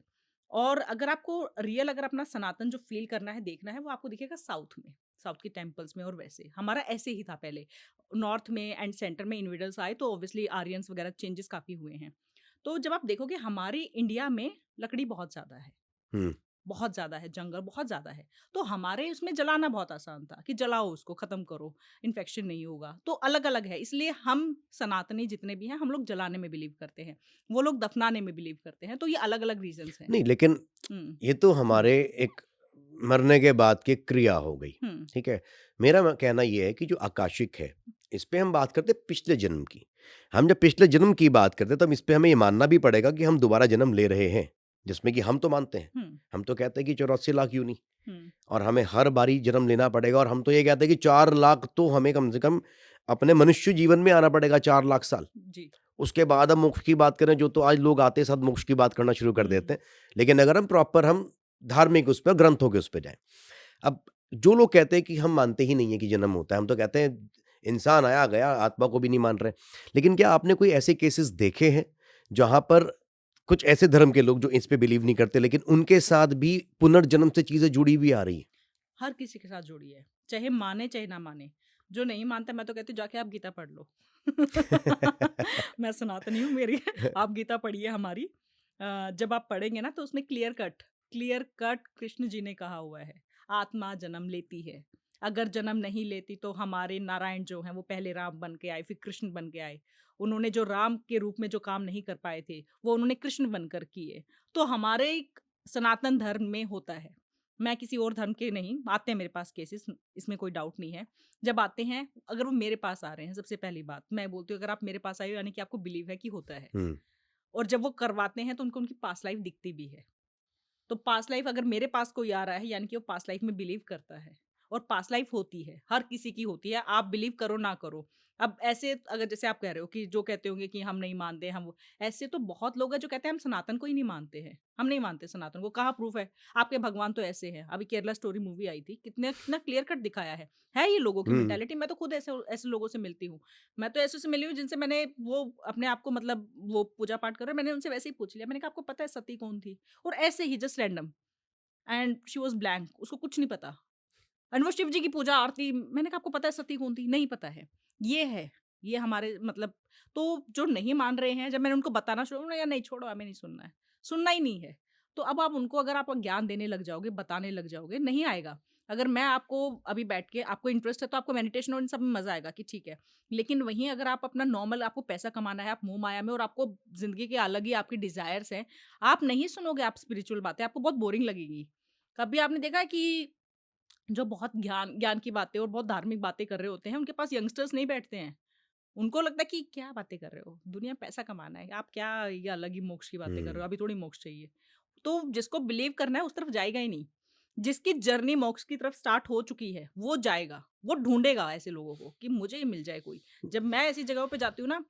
और अगर आपको रियल, अगर अपना सनातन जो फ़ील करना है, देखना है, वो आपको दिखेगा साउथ में, साउथ के टेम्पल्स में और वैसे। हमारा ऐसे ही था पहले। नॉर्थ में एंड सेंटर में इन्वेडर्स आए, तो ऑब्वियसली आर्यन्स वगैरह चेंजेस काफ़ी हुए हैं। तो जब आप देखोगे, हमारे इंडिया में लकड़ी बहुत ज़्यादा है। हुँ, बहुत ज़्यादा है, जंगल बहुत ज़्यादा है। तो हमारे उसमें जलाना बहुत आसान था कि जलाओ उसको, ख़त्म करो, इन्फेक्शन नहीं होगा। तो अलग-अलग है, इसलिए हम सनातनी जितने भी हैं, हम लोग जलाने में बिलीव करते हैं। वो लोग दफ़नाने में बिलीव करते हैं। तो ये अलग-अलग रीज़न्स हैं। नहीं लेकिन हुँ, ये तो हुँ, हमारे एक मरने के बाद की क्रिया हो गई, हुँ, ठीक है? मेरा कहना ये है कि जो आकाशिक है, इस पे हम बात करते हैं पिछले जन्म की। हम जब पिछले जन्म की बात करते हैं, तब इस पे हमें ये मानना भी पड़ेगा कि हम दोबारा जन्म ले रहे हैं, जिसमें कि हम तो मानते हैं। हुँ, हम तो कहते हैं कि 84 लाख योनि हुँ, और हमें हर बारी जन्म लेना पड़ेगा और हम तो ये कहते हैं कि 4 लाख तो हमें कम से कम अपने मनुष्य जीवन में आना पड़ेगा 4 लाख साल। जी। उसके बाद हम मोक्ष की बात करें, जो तो आज लोग आते साथ मोक्ष की बात करना शुरू कर हुँ, देते हैं। लेकिन अगर हम धार्मिक उस पे, ग्रंथों के उस पे जाएँ। अब जो लोग कहते हैं कि हम मानते ही नहीं है कि जन्म होता है, हम तो कहते हैं इंसान आया गया, आत्मा को भी नहीं मान रहे। लेकिन क्या आपने कोई ऐसे केसेस देखे हैं, जहाँ पर कुछ ऐसे धर्म के लोग जो इस पे बिलीव नहीं करते, लेकिन उनके साथ भी पुनर्जन्म से चीज़ें जुड़ी हुई आ रही हैं? हर किसी के साथ जुड़ी है, चाहे माने चाहे ना माने। जो नहीं मानता मैं तो कहती हूँ जाके आप गीता पढ़ लो। मैं सनातनी हूँ, मेरी आप गीता पढ़िए हमारी। जब आप पढ़ेंगे ना तो उसमें क्लियर कट कृष्ण जी ने कहा हुआ है, आत्मा जन्म लेती है। अगर जन्म नहीं लेती तो हमारे नारायण जो हैं वो पहले राम बन के आए, फिर कृष्ण बन के आए। उन्होंने जो राम के रूप में जो काम नहीं कर पाए थे, वो उन्होंने कृष्ण बनकर किए। तो हमारे एक सनातन धर्म में होता है। मैं किसी और धर्म के नहीं, आते हैं मेरे पास केसेस, इसमें कोई डाउट नहीं है। जब आते हैं, अगर वो मेरे पास आ रहे हैं, सबसे पहली बात मैं बोलती हूँ अगर आप मेरे पास आए हो यानी कि आपको बिलीव है कि होता है। हुँ, और जब वो करवाते हैं तो उनको उनकी पास्ट लाइफ दिखती भी है। तो पास्ट लाइफ अगर मेरे पास कोई आ रहा है यानी कि वो पास्ट लाइफ में बिलीव करता है और पास्ट लाइफ होती है, हर किसी की होती है, आप बिलीव करो ना करो। अब ऐसे अगर जैसे आप कह रहे हो कि जो कहते होंगे कि हम नहीं मानते, हम वो ऐसे तो बहुत लोग हैं जो कहते हैं हम सनातन को ही नहीं मानते हैं, हम नहीं मानते सनातन को, कहाँ प्रूफ है? आपके भगवान तो ऐसे हैं, अभी केरला स्टोरी मूवी आई थी, कितने कितना क्लियर कट दिखाया है ये लोगों की हुँ, मेंटालिटी। मैं तो खुद ऐसे ऐसे लोगों से मिलती हूँ। मैं तो ऐसे से मिली हूँ जिनसे मैंने वो अपने आप को मतलब वो पूजा पाठ कर रहे हैं, मैंने उनसे वैसे ही पूछ लिया, मैंने कहा आपको पता है सती कौन थी? और ऐसे ही just random and she was blank, उसको कुछ नहीं पता। एंड वो शिव जी की पूजा आरती, मैंने कहा आपको पता है सती कौन थी? नहीं पता है। ये है, ये हमारे मतलब तो जो नहीं मान रहे हैं, जब मैंने उनको बताना शुरू उन्होंने कहा नहीं छोड़ो हमें नहीं सुनना है, सुनना ही नहीं है। तो अब आप उनको अगर आप ज्ञान देने लग जाओगे, बताने लग जाओगे, नहीं आएगा। अगर मैं आपको अभी बैठ के आपको इंटरेस्ट है तो आपको मेडिटेशन और इन सब में मज़ा आएगा कि ठीक है। लेकिन वहीं अगर आप अपना नॉर्मल आपको पैसा कमाना है, आप मोह-माया में और आपको ज़िंदगी के अलग ही आपकी डिज़ायर्स हैं, आप नहीं सुनोगे आप स्पिरिचुअल बातें, आपको बहुत बोरिंग लगेगी। कभी आपने देखा है कि जो बहुत ज्ञान ज्ञान की बातें और बहुत धार्मिक बातें कर रहे होते हैं, उनके पास यंगस्टर्स नहीं बैठते हैं। उनको लगता है कि क्या बातें कर रहे हो? दुनिया में पैसा कमाना है। आप क्या ये अलग ही मोक्ष की बातें कर रहे हुँ, हो? अभी थोड़ी मोक्ष चाहिए। तो जिसको बिलीव करना है उस तरफ जाएगा ही नहीं। जिसकी जर्नी मोक्ष की तरफ स्टार्ट हो चुकी है, वो जाएगा। वो ढूँढेगा ऐसे लोगों को कि मुझे ये मिल जाए कोई। जब मैं ऐसी जगहों पे जाती हूँ ना,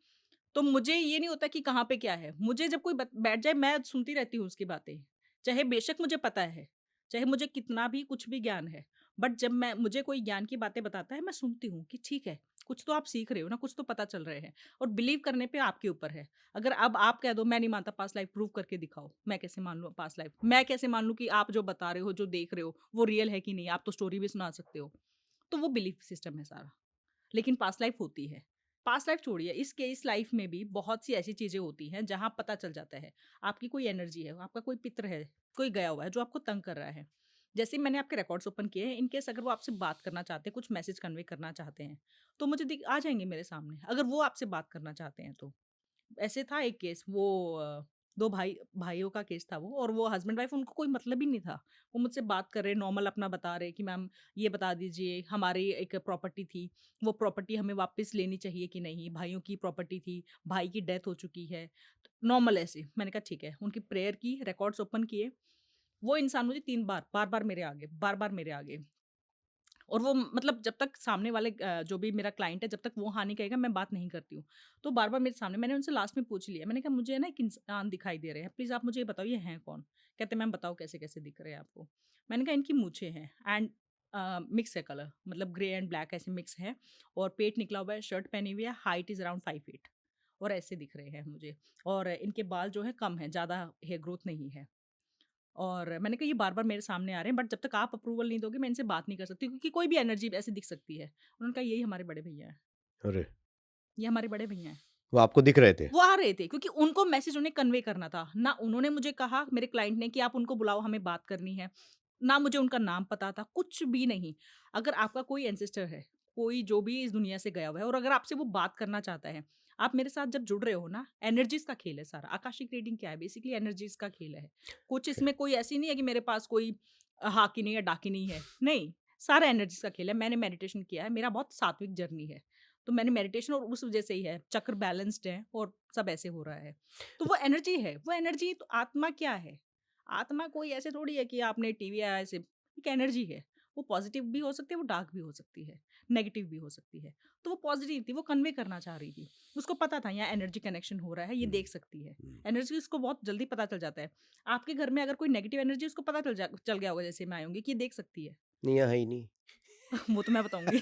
तो मुझे ये नहीं होता कि कहाँ पे क्या है। मुझे जब कोई बत बैठ जाए मैं सुनती रहती हूँ उसकी बातें। चाहे बेशक मुझे पता है, चाहे मुझे कितना भी कुछ भी ज्ञान है। बट जब मैं मुझे कोई ज्ञान की बातें बताता है मैं सुनती हूँ कि ठीक है, कुछ तो आप सीख रहे हो ना, कुछ तो पता चल रहे हैं और बिलीव करने पे आपके ऊपर है। अगर अब आप कह दो मैं नहीं मानता पास्ट लाइफ प्रूव करके दिखाओ, मैं कैसे मान लूँ पास्ट लाइफ? मैं कैसे मान लूँ कि आप जो बता रहे हो, जो देख रहे हो, वो रियल है कि नहीं? आप तो स्टोरी भी सुना सकते हो। तो वो बिलीफ सिस्टम है सारा। लेकिन पास्ट लाइफ होती है। पास्ट लाइफ छोड़िए, इस लाइफ में भी बहुत सी ऐसी चीज़ें होती हैं जहाँ पता चल जाता है, आपकी कोई एनर्जी है, आपका कोई पितर है, कोई गया हुआ है जो आपको तंग कर रहा है। जैसे मैंने आपके रिकॉर्ड्स ओपन किए हैं, इन केस अगर वो आपसे बात करना चाहते हैं, कुछ मैसेज कन्वे करना चाहते हैं, तो मुझे दिख आ जाएँगे मेरे सामने, अगर वो आपसे बात करना चाहते हैं तो। ऐसे था एक केस वो 2 भाइयों का केस था वो और वो हस्बैंड वाइफ उनको कोई मतलब ही नहीं था। वो मुझसे बात कर रहे नॉर्मल अपना बता रहे कि मैम ये बता दीजिए हमारी एक प्रॉपर्टी थी, वो प्रॉपर्टी हमें वापस लेनी चाहिए कि नहीं? भाइयों की प्रॉपर्टी थी, भाई की डेथ हो चुकी है। नॉर्मल ऐसे, मैंने कहा ठीक है, उनकी प्रेयर की, रिकॉर्ड्स ओपन किए। वो इंसान मुझे 3 बार, बार-बार मेरे आगे, बार-बार मेरे आगे और वो मतलब जब तक सामने वाले जो भी मेरा क्लाइंट है, जब तक वो हाँ नहीं कहेगा, मैं बात नहीं करती हूँ। तो बार-बार मेरे सामने मैंने उनसे लास्ट में पूछ लिया, मैंने कहा, "मुझे ना एक इंसान दिखाई दे रहे हैं, प्लीज़ आप मुझे ये बताओ ये हैं कौन?" कहते, "मैम बताओ कैसे-कैसे दिख रहे हैं आपको?" मैंने कहा, "इनकी मूंछें हैं एंड मिक्स है कलर, मतलब ग्रे एंड ब्लैक ऐसे मिक्स है और पेट निकला हुआ है, शर्ट पहनी हुई है, हाइट इज़ अराउंड 5 फीट और ऐसे दिख रहे हैं मुझे और इनके बाल जो है कम हैं, ज़्यादा हेयर ग्रोथ नहीं है।" और मैंने कहा ये बार-बार मेरे सामने आ रहे हैं बट जब तक आप अप्रूवल नहीं दोगे मैं इनसे बात नहीं कर सकती क्योंकि कोई भी एनर्जी ऐसे दिख सकती है। उन्होंने कहा यही हमारे बड़े भैया हैं, अरे! ये हमारे बड़े भैया हैं। वो आपको दिख रहे थे? वो आ रहे थे क्योंकि उनको मैसेज उन्हें कन्वे करना था। ना उन्होंने मुझे कहा मेरे क्लाइंट ने कि आप उनको बुलाओ हमें बात करनी है। ना मुझे उनका नाम पता था, कुछ भी नहीं। अगर आपका कोई एंसेस्टर है, कोई जो भी इस दुनिया से गया हुआ है और अगर आपसे वो बात करना चाहता है, आप मेरे साथ जब जुड़ रहे हो ना, एनर्जीज़ का खेल है सारा। आकाशिक रीडिंग क्या है? बेसिकली एनर्जीज़ का खेल है। कुछ ओके। इसमें कोई ऐसी नहीं है कि मेरे पास कोई हाकिनी या डाकिनी है, नहीं। सारा एनर्जीज़ का खेल है। मैंने मेडिटेशन किया है, मेरा बहुत सात्विक जर्नी है। तो मैंने मेडिटेशन और उस वजह से ही है, चक्र बैलेंस्ड है और सब ऐसे हो रहा है। तो वो एनर्जी है, वो एनर्जी तो आत्मा क्या है? आत्मा कोई ऐसे थोड़ी है कि आपने टीवी या ऐसे एक एनर्जी है। वो पॉज़िटिव भी हो सकती है, वो डार्क भी हो सकती है, नेगेटिव भी हो सकती है। तो वो पॉज़िटिव थी, वो कन्वे करना चाह रही थी। उसको पता था यहाँ एनर्जी कनेक्शन हो रहा है, ये हुँ, देख सकती है। हुँ। एनर्जी उसको बहुत जल्दी पता चल जाता है। आपके घर में अगर कोई नेगेटिव एनर्जी उसको पता चल गया होगा जैसे मैं आई होंगी कि ये देख सकती है। नहीं, यहाँ है ही नहीं। वो तो मैं बताऊँगी।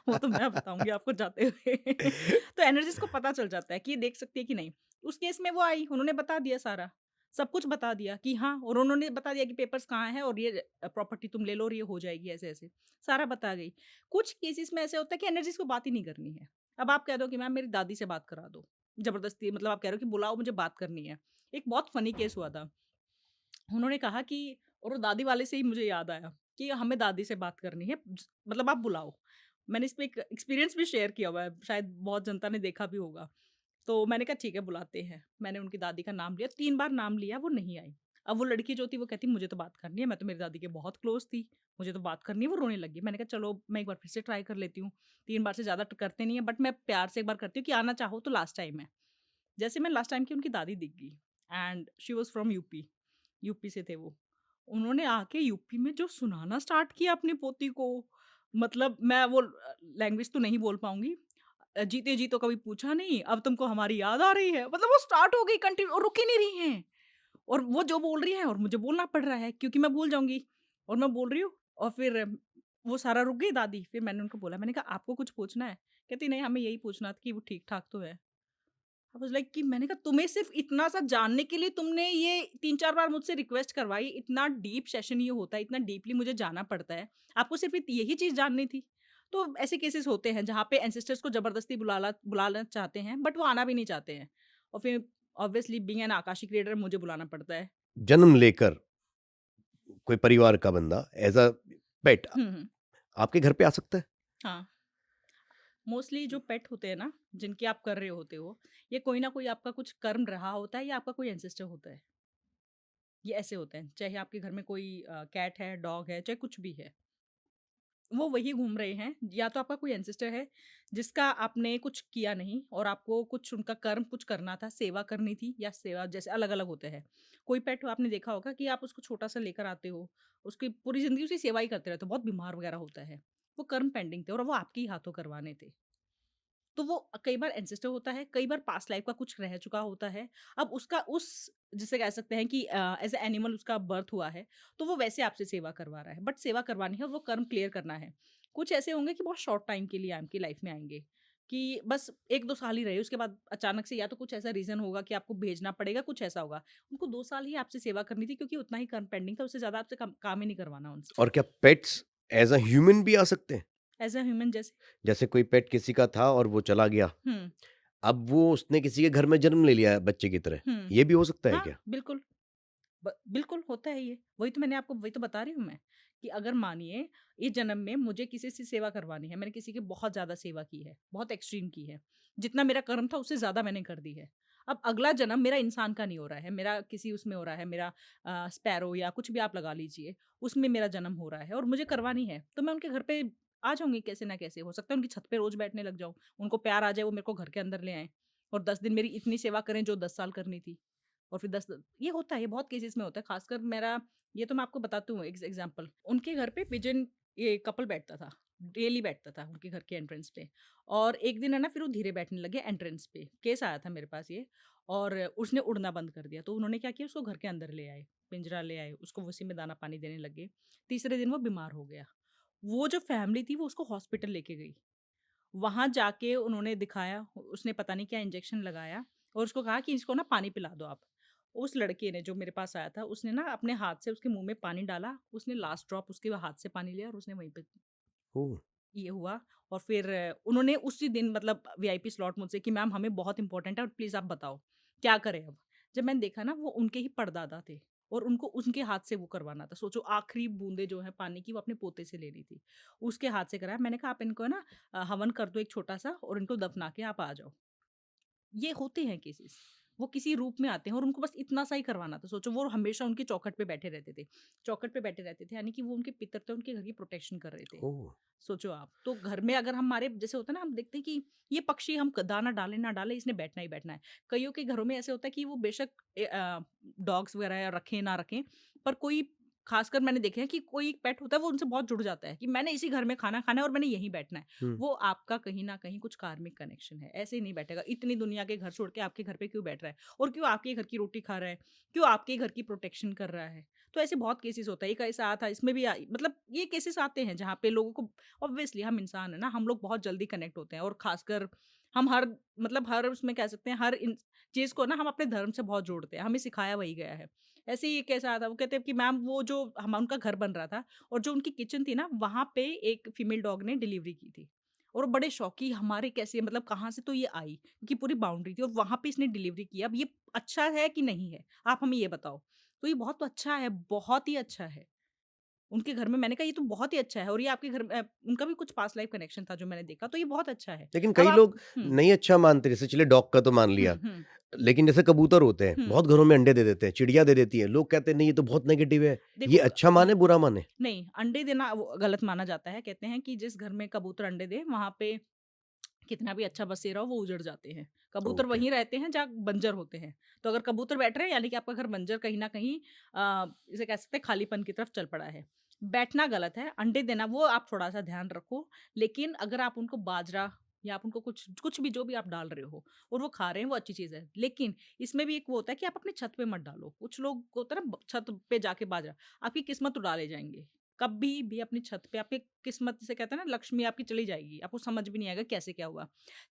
वो तो मैं बताऊँगी आपको जाते हुए। तो एनर्जीज़ को पता चल जाता है कि ये देख सकती है कि नहीं। उस केस में वो आई, उन्होंने बता दिया सारा। सब कुछ बता दिया कि हाँ, और उन्होंने बता दिया कि पेपर्स कहाँ हैं और ये प्रॉपर्टी तुम ले लो और ये हो जाएगी ऐसे-ऐसे, सारा बता गई। कुछ केसेस में ऐसे होता है कि एनर्जीज़ को बात ही नहीं करनी है। अब आप कह दो कि मैम मेरी दादी से बात करा दो, ज़बरदस्ती मतलब आप कह रहे हो कि बुलाओ मुझे बात करनी है। एक बहुत फ़नी केस हुआ था। उन्होंने कहा कि और वो दादी वाले से ही मुझे याद आया कि हमें दादी से बात करनी है, मतलब आप बुलाओ। मैंने इस पे एक एक्सपीरियंस भी शेयर किया हुआ है, शायद बहुत जनता ने देखा भी होगा। तो मैंने कहा ठीक है बुलाते हैं। मैंने उनकी दादी का नाम लिया, 3 बार नाम लिया, वो नहीं आई। अब वो लड़की जो थी वो कहती मुझे तो बात करनी है, मैं तो मेरी दादी के बहुत क्लोज़ थी, मुझे तो बात करनी है, वो रोने लगी। मैंने कहा चलो मैं एक बार फिर से ट्राई कर लेती हूँ, 3 बार से ज़्यादा करते नहीं है बट मैं प्यार से एक बार करती हूँ कि आना चाहो तो लास्ट टाइम है। जैसे मैं लास्ट टाइम की उनकी दादी दिख गई and she was from UP, UP से थे वो। उन्होंने आके यूपी में जो सुनाना स्टार्ट किया अपनी पोती को, मतलब मैं वो लैंग्वेज तो नहीं बोल पाऊँगी। जीते जी तो कभी पूछा नहीं, अब तुमको हमारी याद आ रही है। मतलब वो स्टार्ट हो गई कंटिन्यू और रुक ही नहीं रही हैं। और वो जो बोल रही हैं और मुझे बोलना पड़ रहा है क्योंकि मैं भूल जाऊँगी और मैं बोल रही हूँ और फिर वो सारा रुक गई दादी। फिर मैंने उनको बोला, मैंने कहा आपको कुछ पूछना है? कहती नहीं हमें यही पूछना था कि वो ठीक-ठाक तो है। आई वाज़ लाइक कि मैंने कहा तुम्हें सिर्फ़ इतना सा जानने के लिए तुमने ये 3-4 बार मुझसे रिक्वेस्ट करवाई, इतना डीप सेशन ये होता है, इतना डीपली मुझे जाना पड़ता है। आपको सिर्फ़ यही चीज़ जाननी थी? तो ऐसे केसेस होते हैं जहाँ पे एंसेस्टर्स को ज़बरदस्ती बुलाना चाहते हैं बट वो आना भी नहीं चाहते हैं। और फिर ऑब्वियसली बीइंग एन आकाशीय क्रिएटर मुझे बुलाना पड़ता है। जन्म लेकर कोई परिवार का बंदा एज़ अ पेट हुँ, हुँ। आपके घर पे आ सकता है? हाँ, मोस्टली जो पेट होते हैं ना, जिनकी आप कर रहे होते हो, ये कोई ना कोई आपका कुछ कर्म रहा होता है या आपका कोई एंसेस्टर होता है। ये ऐसे होते हैं, चाहे आपके घर में कोई कैट है, डॉग है, चाहे कुछ भी है। वो वही घूम रहे हैं, या तो आपका कोई एंसेस्टर है, जिसका आपने कुछ किया नहीं और आपको कुछ उनका कर्म कुछ करना था, सेवा करनी थी या सेवा जैसे अलग-अलग होते हैं। कोई पेट आपने देखा होगा कि आप उसको छोटा-सा लेकर आते हो, उसकी पूरी ज़िंदगी उसकी सेवा ही करते रहते हो, बहुत बीमार वगैरह होता है। वो कर्म पेंडिंग थे और वो आपके ही हाथों करवाने थे। तो वो कई बार एंसेस्टर होता है, कई बार पास्ट लाइफ का कुछ रह चुका होता है। अब उसका उस जिसे कह सकते हैं कि एज़ अ एनिमल उसका बर्थ हुआ है, तो वो वैसे आपसे सेवा करवा रहा है। बट सेवा करवानी है, वो कर्म क्लियर करना है। कुछ ऐसे होंगे कि बहुत शॉर्ट टाइम के लिए आपकी लाइफ में आएँगे, कि बस 1-2 साल ही रहे, उसके बाद अचानक से या तो कुछ ऐसा रीज़न होगा कि आपको भेजना पड़ेगा, कुछ ऐसा होगा। उनको 2 साल ही आपसे सेवा करनी थी क्योंकि उतना ही कर्म पेंडिंग था, उससे ज़्यादा आपसे काम ही नहीं करवाना उनसे। और क्या पेट्स एज़ अ ह्यूमन भी आ सकते हैं? एज़ अ ह्यूमन जैसे जैसे कोई पेट किसी का था और वो चला गया, हुँ, अब वो उसने किसी के घर में जन्म ले लिया है बच्चे की तरह, हुँ। ये भी हो सकता है हाँ, क्या? बिल्कुल। बिल्कुल होता है ये। वही तो बता रही हूँ मैं, कि अगर मानिए इस जन्म में मुझे किसी से सेवा करवानी है, मैंने किसी की बहुत ज़्यादा सेवा की है, बहुत एक्सट्रीम की है। जितना मेरा कर्म था उससे ज़्यादा मैंने कर दी है। अब अगला जन्म मेरा इंसान का नहीं हो रहा है, मेरा किसी उसमें हो रहा है, मेरा स्पैरो या कुछ भी आप लगा लीजिए, उसमें मेरा जन्म हो रहा है और मुझे करवानी है। तो मैं उनके घर पे आ जाऊँगी कैसे ना कैसे। हो सकता है उनकी छत पे रोज़ बैठने लग जाऊँ, उनको प्यार आ जाए, वो मेरे को घर के अंदर ले आएँ और 10 दिन मेरी इतनी सेवा करें जो 10 साल करनी थी। और फिर 10 ये होता है, ये बहुत केसेज़ में होता है, ख़ासकर मेरा ये तो मैं आपको बताती हूँ एग्ज़ाम्पल। उनके घर पे पिजन ये कपल बैठता था, डेली बैठता था उनके घर के एंट्रेंस पे और एक दिन है ना फिर वो धीरे बैठने लगे एंट्रेंस पे। केस आया था मेरे पास ये और उसने उड़ना बंद कर दिया, तो उन्होंने क्या किया उसको घर के अंदर ले आए, पिंजरा ले आए, उसको उसी में दाना-पानी देने लगे। तीसरे दिन वो बीमार हो गया। वो जो फैमिली थी वो उसको हॉस्पिटल लेके गई। वहाँ जाके उन्होंने दिखाया, उसने पता नहीं क्या इंजेक्शन लगाया और उसको कहा कि इसको ना पानी पिला दो आप। उस लड़के ने जो मेरे पास आया था, उसने ना अपने हाथ से उसके मुँह में पानी डाला, उसने लास्ट ड्रॉप उसके हाथ से पानी लिया और उसने वहीं पे ओह! ये हुआ और फिर उन्होंने उसी दिन मतलब वीआईपी स्लॉट मुझसे कि मैम हमें बहुत इम्पोर्टेंट है और प्लीज़ आप बताओ, क्या करें अब? जब मैंने देखा ना वो उनके ही परदादा थे और उनको उनके हाथ से वो करवाना था। सोचो आखिरी बूँदें जो हैं पानी की वो अपने पोते से लेनी थी। उसके हाथ से कराया। मैंने कहा आप इनको है ना हवन कर दो एक छोटा-सा और इनको दफना के आप आ जाओ। ये होते हैं केसेस। वो किसी रूप में आते हैं और उनको बस इतना सा ही करवाना था। सोचो वो हमेशा उनकी चौखट पे बैठे रहते थे। चौखट पे बैठे रहते थे यानी कि वो उनके पितर थे, उनके घर की प्रोटेक्शन कर रहे थे। ओह! सोचो आप। तो घर में अगर हमारे जैसे होता है ना हम देखते हैं कि ये पक्षी हम दाना डालें ना डालें इसने बैठना ही बैठना है। कईयों के घरों में ऐसे होता है कि वो बेशक डॉग्स वगैरह या रखें ना रखें, पर कोई खासकर मैंने देखे हैं कि कोई पेट होता है वो उनसे बहुत जुड़ जाता है कि मैंने इसी घर में खाना खाना है और मैंने यहीं बैठना है। हुँ, वो आपका कहीं न कहीं कुछ कार्मिक कनेक्शन है। ऐसे ही नहीं बैठेगा। इतनी दुनिया के घर छोड़ के आपके घर पे क्यों बैठ रहा है? और क्यों आपके घर की रोटी खा रहा है? क्यों आपके घर की प्रोटेक्शन कर रहा है? तो ऐसे बहुत केसेस होता है। एक ऐसा आया था इसमें भी मतलब ये केसेस आते हैं जहाँ पे लोगों को ऑब्वियसली हम इंसान है ना, हम लोग बहुत जल्दी कनेक्ट होते हैं और खासकर हम हर मतलब हर उसमें कह सकते हैं हर इन चीज़ को ना हम अपने धर्म से बहुत जोड़ते हैं, हमें सिखाया वही गया है। ऐसे ही एक केस आया था, वो कहते हैं कि मैम वो जो हम उनका घर बन रहा था और जो उनकी किचन थी ना, वहाँ पे एक फीमेल डॉग ने डिलीवरी की थी। और वो बड़े शौक कि हमारे कैसे मतलब कहाँ से तो ये आई? क्योंकि पूरी बाउंड्री थी और वहाँ पे इसने डिलीवरी की। अब ये अच्छा है कि नहीं है? आप हमें ये बताओ। तो ये बहुत अच्छा है, बहुत ही अच्छा है। उनके घर में मैंने कहा ये तो बहुत ही अच्छा है और ये आपके घर में उनका भी कुछ पास्ट लाइफ कनेक्शन था जो मैंने देखा, तो ये बहुत अच्छा है। लेकिन अब कई आप लोग हुँ, नहीं अच्छा मानते, जैसे चलिए डॉग का तो मान हुँ, लिया, हुँ, लेकिन जैसे कबूतर होते हैं, हुँ। बहुत घरों में अंडे दे देते हैं, चिड़िया दे देती है, लोग कहते हैं नहीं ये तो बहुत नेगेटिव है, ये देखो अच्छा माने, बुरा माने? नहीं, अंडे देना वो गलत माना जाता है। कहते हैं कि जिस घर में कबूतर अंडे दे, वहाँ पे कितना भी अच्छा बसेरा हो, वो उजड़ जाते हैं। कबूतर ओके। वहीं रहते हैं जहाँ बंजर होते हैं। तो अगर कबूतर बैठ रहे हैं यानी कि आपका घर बंजर कहीं न कहीं इसे कह सकते हैं खालीपन की तरफ चल पड़ा है। बैठना गलत है, अंडे देना वो आप थोड़ा-सा ध्यान रखो। लेकिन अगर आप उनको बाजरा या आप उनको कुछ कुछ भी जो भी आप डाल रहे हो और वो खा रहे हैं, वो अच्छी चीज़ है। लेकिन इसमें भी एक वो होता है कि आप अपनी छत पे मत डालो। कुछ लोग को होता है ना छत पे जाके बाजरा, आपकी किस्मत उड़ा ले जाएँगे। कभी भी अपनी छत पे आपकी किस्मत जिसे कहते हैं ना लक्ष्मी आपकी चली जाएगी। आपको समझ भी नहीं आएगा कैसे क्या हुआ।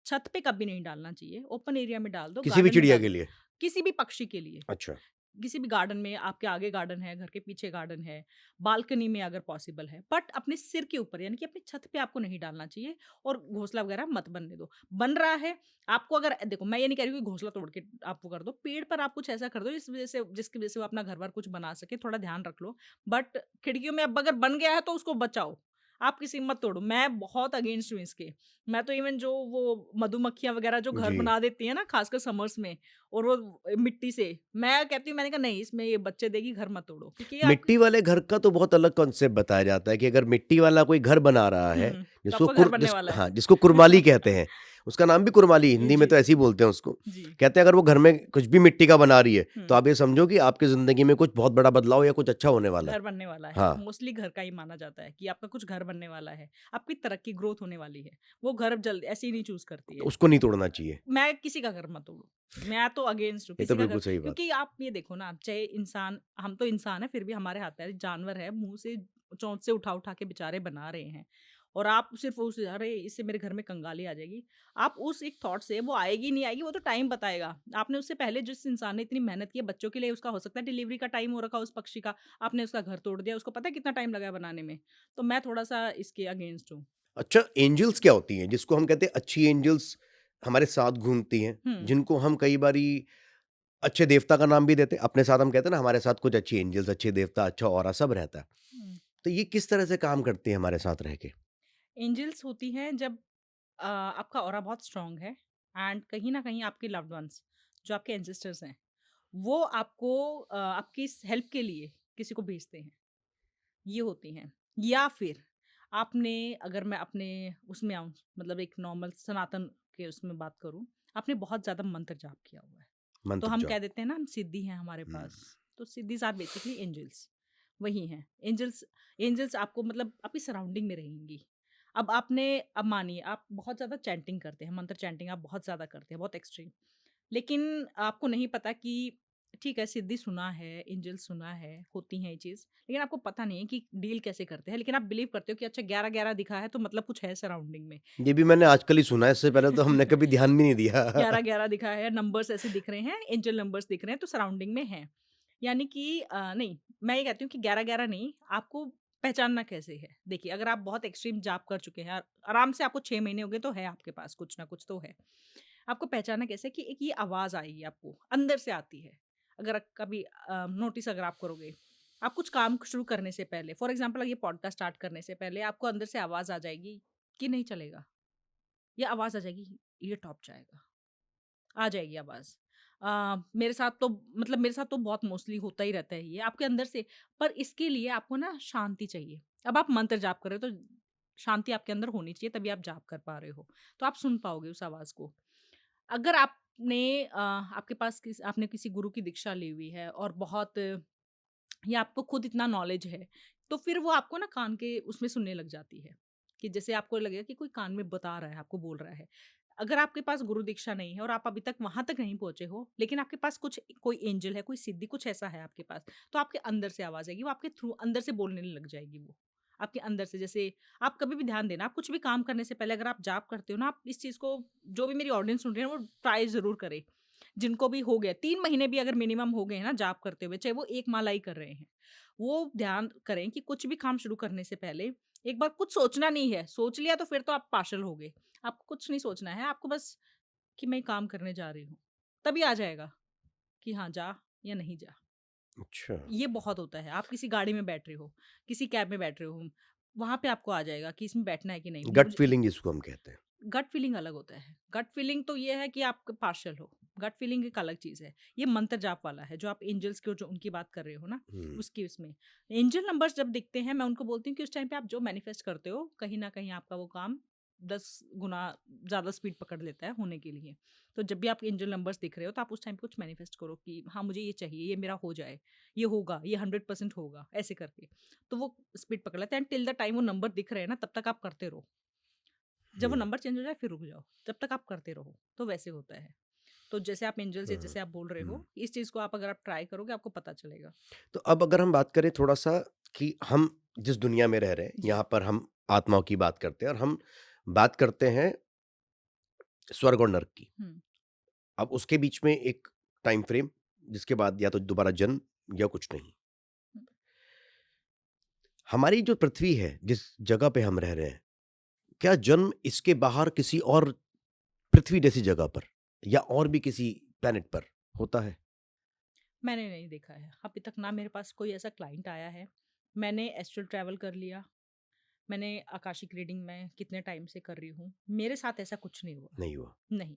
छत पे कभी नहीं डालना चाहिए, ओपन एरिया में डाल दो, किसी भी गार्डन में चिड़िया डाल के दो, लिए? किसी भी पक्षी के लिए। अच्छा। किसी भी गार्डन में आपके आगे गार्डन है, घर के पीछे गार्डन है, बालकनी में अगर पॉसिबल है, बट अपने सिर के ऊपर यानी कि अपनी छत पे आपको नहीं डालना चाहिए और घोंसला वगैरह मत बनने दो। बन रहा है, आपको अगर देखो मैं ये नहीं कह रही हूँ कि घोंसला तोड़ के आप वो कर दो, पेड़ पर आप कुछ ऐसा कर दो जिसकी वजह से वो अपना घर-वर कुछ बना सके, थोड़ा ध्यान रख लो। बट खिड़कियों में अब अगर बन गया है तो उसको बचाओ, आप किसी मत तोड़ो। मैं बहुत अगेंस्ट हूँ इसके। मैं तो इवन जो वो मधुमक्खियाँ वगैरह जो घर जी। बना देती हैं ना, खासकर समर्स में और वो मिट्टी से, मैं कहती हूँ मैंने कहा नहीं इसमें ये बच्चे देगी घर मत तोड़ो क्योंकि ये आपके मिट्टी वाले घर का तो बहुत अलग कॉन्सेप्ट बताया जाता है कि अगर मिट्टी वाला कोई घर बना रहा है, तो आपका घर बनने जिस वाला है। हाँ, जिसको कुरमाली कहते हैं, उसका नाम भी कुरमाली, ये हिंदी में जी, तो ऐसे ही बोलते हैं उसको। जी। कहते हैं अगर वो घर में कुछ भी मिट्टी का बना रही है, तो हुँ, आप ये समझो कि आपकी ज़िंदगी में कुछ बहुत बड़ा बदलाव या कुछ अच्छा होने वाला है। घर बनने वाला है। हाँ, मोस्टली घर का ही माना जाता है कि आपका कुछ घर बनने वाला है, आपकी तरक्की ग्रोथ होने वाली है। वो घर जल्दी ऐसे ही नहीं चूज़ करती तो है। उसको नहीं तोड़ना चाहिए। मैं किसी का घर मत तोड़ूँ। मैं तो अगेंस्ट हूँ ये तो किसी का घर बिल्कुल सही बात। क्योंकि आप ये देखो ना चाहे इंसान हम तो इंसान हैं फिर भी हमारे हाथ पैर जानवर है मुँह से चोंच से उठा-उठा के बेचारे बना रहे हैं। और आप सिर्फ़ उस अरे! इससे मेरे घर में कंगाली आ जाएगी। आप उस एक थॉट से वो आएगी नहीं आएगी वो तो टाइम बताएगा। आपने उससे पहले जिस इंसान ने इतनी मेहनत की है बच्चों के लिए उसका हो सकता है डिलीवरी का टाइम हो रखा हो उस पक्षी का, आपने उसका घर तोड़ दिया, उसको पता है कितना टाइम लगा है बनाने में। तो मैं थोड़ा-सा इसके अगेंस्ट हूँ। अच्छा, एंजेल्स क्या होती हैं? जिसको हम कहते हैं अच्छी एंजेल्स हमारे साथ घूमती हैं, हुँ, जिनको हम कई बारी अच्छे देवता का नाम भी देते हैं। अपने साथ हम कहते हैं ना हमारे साथ कुछ अच्छी एंजेल्स, अच्छे देवता, अच्छा ऑरा सब रहता है। हुँ। तो ये किस तरह से काम करती है हमारे साथ रह के? एंजल्स होती हैं जब आपका ऑरा बहुत स्ट्रांग है एंड कहीं न कहीं आपके लव्ड वन्स जो आपके एंसेस्टर्स हैं, वो आपको आपकी स हेल्प के लिए किसी को भेजते हैं, ये होती हैं। या फिर आपने अगर मैं अपने उसमें आऊँ मतलब एक नॉर्मल सनातन के उसमें बात करूँ, आपने बहुत ज़्यादा मंत्र जाप किया हुआ है। तो मंत्र हम जप। कह देते हैं ना हम सिद्धि हैं हमारे हुँ। पास, तो सिद्धिज़ आर बेसिकली एंजल्स, वही हैं। एंजल्स एंजल्स आपको मतलब आपकी सराउंडिंग में रहेंगी। अब आपने अब मानिए आप बहुत ज़्यादा चैंटिंग करते हैं, मंत्र चैंटिंग आप बहुत ज़्यादा करते हैं, बहुत एक्सट्रीम। लेकिन आपको नहीं पता कि ठीक है सिद्धि सुना है, एंजल सुना है, होती हैं ये चीज़, लेकिन आपको पता नहीं है कि डील कैसे करते हैं। लेकिन आप बिलीव करते हो कि अच्छा 11-11 दिखा है तो मतलब कुछ है सराउंडिंग में। ये भी मैंने आजकल ही सुना है, इससे पहले तो हमने कभी ध्यान भी नहीं दिया। 11-11 दिखा है, नंबर्स ऐसे दिख रहे हैं, एंजल नंबर्स दिख रहे हैं तो सराउंडिंग में हैं। यानी कि नहीं, मैं ये कहती हूँ कि 11-11 नहीं, आपको पहचानना कैसे है? देखिए, अगर आप बहुत एक्सट्रीम जाप कर चुके हैं, आराम से आपको 6 महीने हो गए तो है आपके पास कुछ ना कुछ तो है। आपको पहचानना कैसे है कि एक ये आवाज़ आएगी आपको, अंदर से आती है। अगर कभी नोटिस अगर आप करोगे, आप कुछ काम शुरू करने से पहले फॉर एग्ज़ाम्पल ये पॉडकास्ट स्टार्ट करने से पहले आपको अंदर से आवाज़ आ जाएगी कि नहीं चलेगा। ये आवाज़ आ जाएगी, ये टॉप जाएगा। आ जाएगी आवाज़। मेरे साथ तो मतलब मेरे साथ तो बहुत मोस्टली होता ही रहता है ये आपके अंदर से पर इसके लिए आपको ना शांति चाहिए। अब आप मंत्र जाप कर रहे हो तो शांति आपके अंदर होनी चाहिए तभी आप जाप कर पा रहे हो। तो आप सुन पाओगे उस आवाज़ को। अगर आपने आपके पास आपने किसी गुरु की दीक्षा ली हुई है और बहुत या आपको खुद इतना नॉलेज है, तो फिर वो आपको ना कान के उसमें सुनने लग जाती है, कि जैसे आपको लगेगा कि कोई कान में बता रहा है, आपको बोल रहा है। अगर आपके पास गुरु दीक्षा नहीं है और आप अभी तक वहाँ तक नहीं पहुँचे हो, लेकिन आपके पास कुछ कोई एंजल है, कोई सिद्धि कुछ ऐसा है आपके पास, तो आपके अंदर से आवाज़ आएगी, वो आपके थ्रू अंदर से बोलने लग जाएगी वो। आपके अंदर से। जैसे आप कभी भी ध्यान देना, आप कुछ भी काम करने से पहले अगर आप जाप करते हो ना, आप इस चीज़ को, जो भी मेरी ऑडियंस सुन रही है, वो ट्राई ज़रूर करें। जिनको भी हो गया 3 महीने भी अगर मिनिमम हो गए हैं ना जाप करते हुए, चाहे वो 1 माला ही कर रहे हैं, वो ध्यान करें कि कुछ भी काम शुरू करने से पहले एक बार कुछ सोचना नहीं है। सोच लिया तो फिर तो आप पार्शल हो गए। आपको कुछ नहीं सोचना है, आपको बस कि मैं काम करने जा रही हूँ। तभी आ जाएगा कि हाँ, जा या नहीं जा। अच्छा। ये बहुत होता है। आप किसी गाड़ी में बैठ रहे हो, किसी कैब में बैठ रहे हो, वहाँ पे आपको आ जाएगा कि इसमें बैठना है कि नहीं। गट मुझे फीलिंग जिसको हम कहते हैं। गट फीलिंग अलग होता है। गट फीलिंग तो ये है कि आप पार्शियल हो। गट फीलिंग एक अलग चीज़ है। ये मंत्र जाप वाला है, जो आप एंजल्स की और जो उनकी बात कर रहे हो ना, हुँ, उसकी उसमें। एंजल नंबर्स जब दिखते हैं, मैं उनको बोलती हूँ कि उस टाइम पे आप जो मैनिफेस्ट करते हो, कहीं न कहीं आपका वो काम 10 गुना ज़्यादा स्पीड पकड़ लेता है होने के लिए। तो जब भी आप एंजल नंबर्स दिख रहे हो, तो आप उस टाइम पे कुछ मैनिफेस्ट करो कि हाँ, मुझे ये चाहिए, ये मेरा हो जाए, ये होगा, ये 100% होगा, ऐसे करके। तो वो स्पीड पकड़ लेता है एंड टिल द टाइम वो नंबर दिख रहे हैं ना, तब तक आप करते रहो। जब वो हुँ, नंबर चेंज हो जाए फिर रुक जाओ, जब तक आप करते रहो, तो वैसे होता है। तो जैसे आप एंजल से हाँ, जैसे आप बोल रहे हुँ। हो, इस चीज़ को आप अगर आप ट्राई करोगे आपको पता चलेगा। तो अब अगर हम बात करें थोड़ा-सा कि हम जिस दुनिया में रह रहे हैं, जी। यहाँ पर हम आत्माओं की बात करते हैं और हम बात करते हैं स्वर्ग और नर्क की। हुँ, अब उसके बीच में एक टाइम फ्रेम जिसके बाद या तो दोबारा जन्म या कुछ नहीं। हुँ। हमारी जो पृथ्वी है, जिस जगह पे हम रह रहे हैं, क्या जन्म इसके बाहर किसी और पृथ्वी जैसी जगह पर या और भी किसी प्लैनेट पर होता है? मैंने नहीं देखा है, अभी तक ना मेरे पास कोई ऐसा क्लाइंट आया है। मैंने एस्ट्रल ट्रैवल कर लिया, मैंने आकाशिक रीडिंग मैं कितने टाइम से कर रही हूँ, मेरे साथ ऐसा कुछ नहीं हुआ। नहीं हुआ। नहीं,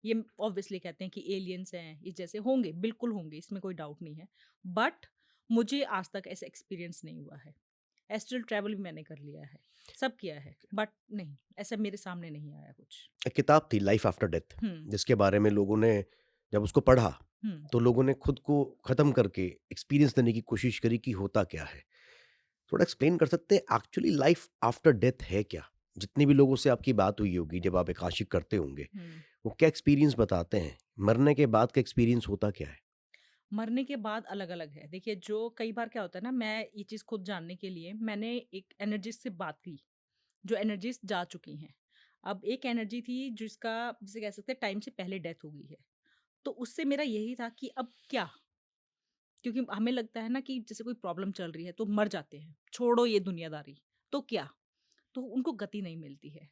ये ऑब्वियसली कहते हैं कि एलियंस हैं, इस जैसे होंगे, बिल्कुल होंगे, इसमें कोई डाउट नहीं है। बट मुझे आज तक ऐसा एक्सपीरियंस नहीं हुआ है। एस्ट्रल ट्रैवल भी मैंने कर लिया है, सब किया है, बट नहीं, ऐसा मेरे सामने नहीं आया कुछ। एक किताब थी लाइफ आफ्टर डेथ हुँ, जिसके बारे में लोगों ने जब उसको पढ़ा, हुँ। तो लोगों ने खुद को ख़त्म करके एक्सपीरियंस देने की कोशिश करी कि होता क्या है? थोड़ा एक्सप्लेन कर सकते हैं एक्चुअली लाइफ आफ्टर डेथ है क्या? जितने भी लोगों से आपकी बात हुई होगी जब आप एकाशिक करते होंगे, हुँ। वो क्या एक्सपीरियंस बताते हैं? मरने के बाद का एक्सपीरियंस होता क्या है? मरने के बाद अलग-अलग है। देखिए, जो कई बार क्या होता है ना, मैं ये चीज़ खुद जानने के लिए मैंने एक एनर्जिस्ट से बात की, जो एनर्जिस्ट जा चुकी हैं। अब एक एनर्जी थी जिसका, जिसे कह सकते हैं, टाइम से पहले डेथ हो गई है। तो उससे मेरा यही था कि अब क्या? क्योंकि हमें लगता है ना कि जैसे कोई प्रॉब्लम चल रही है तो मर जाते हैं, छोड़ो ये दुनियादारी, तो क्या? तो उनको गति नहीं मिलती है।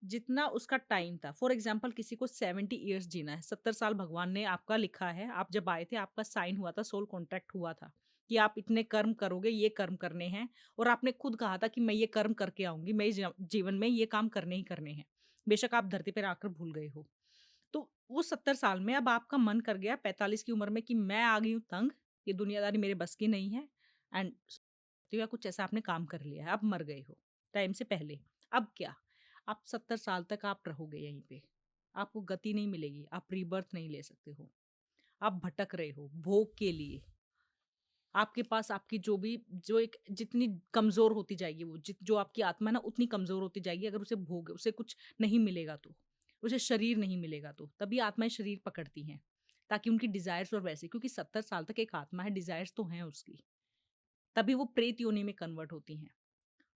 जितना उसका टाइम था, फॉर एग्ज़ाम्पल किसी को 70 इयर्स जीना है, 70 साल भगवान ने आपका लिखा है, आप जब आए थे आपका साइन हुआ था, सोल कॉन्ट्रैक्ट हुआ था, कि आप इतने कर्म करोगे, ये कर्म करने हैं, और आपने खुद कहा था कि मैं ये कर्म करके आऊँगी, मैं इस जीवन में ये काम करने ही करने हैं। बेशक आप धरती पर आकर भूल गए हो। तो वो 70 साल में अब आपका मन कर गया 45 की उम्र में कि मैं आ गई हूँ तंग, ये दुनियादारी मेरे बस की नहीं है, एंड या कुछ ऐसा आपने काम कर लिया है, आप मर गए हो, टाइम से पहले। अब क्या? आप 70 साल तक आप रहोगे यहीं पे। आपको गति नहीं मिलेगी, आप रीबर्थ नहीं ले सकते हो। आप भटक रहे हो भोग के लिए। आपके पास आपकी जो भी, जो एक जितनी कमज़ोर होती जाएगी वो, जो आपकी आत्मा है ना, उतनी कमज़ोर होती जाएगी अगर उसे भोग, उसे कुछ नहीं मिलेगा तो। उसे शरीर नहीं मिलेगा तो। तभी आत्माएँ शरीर पकड़ती हैं, ताकि उनकी डिज़ायर्स और वैसे, क्योंकि 70 साल तक एक आत्मा है, डिज़ायर्स तो हैं उसकी। तभी वो प्रेत योनि में कन्वर्ट होती हैं।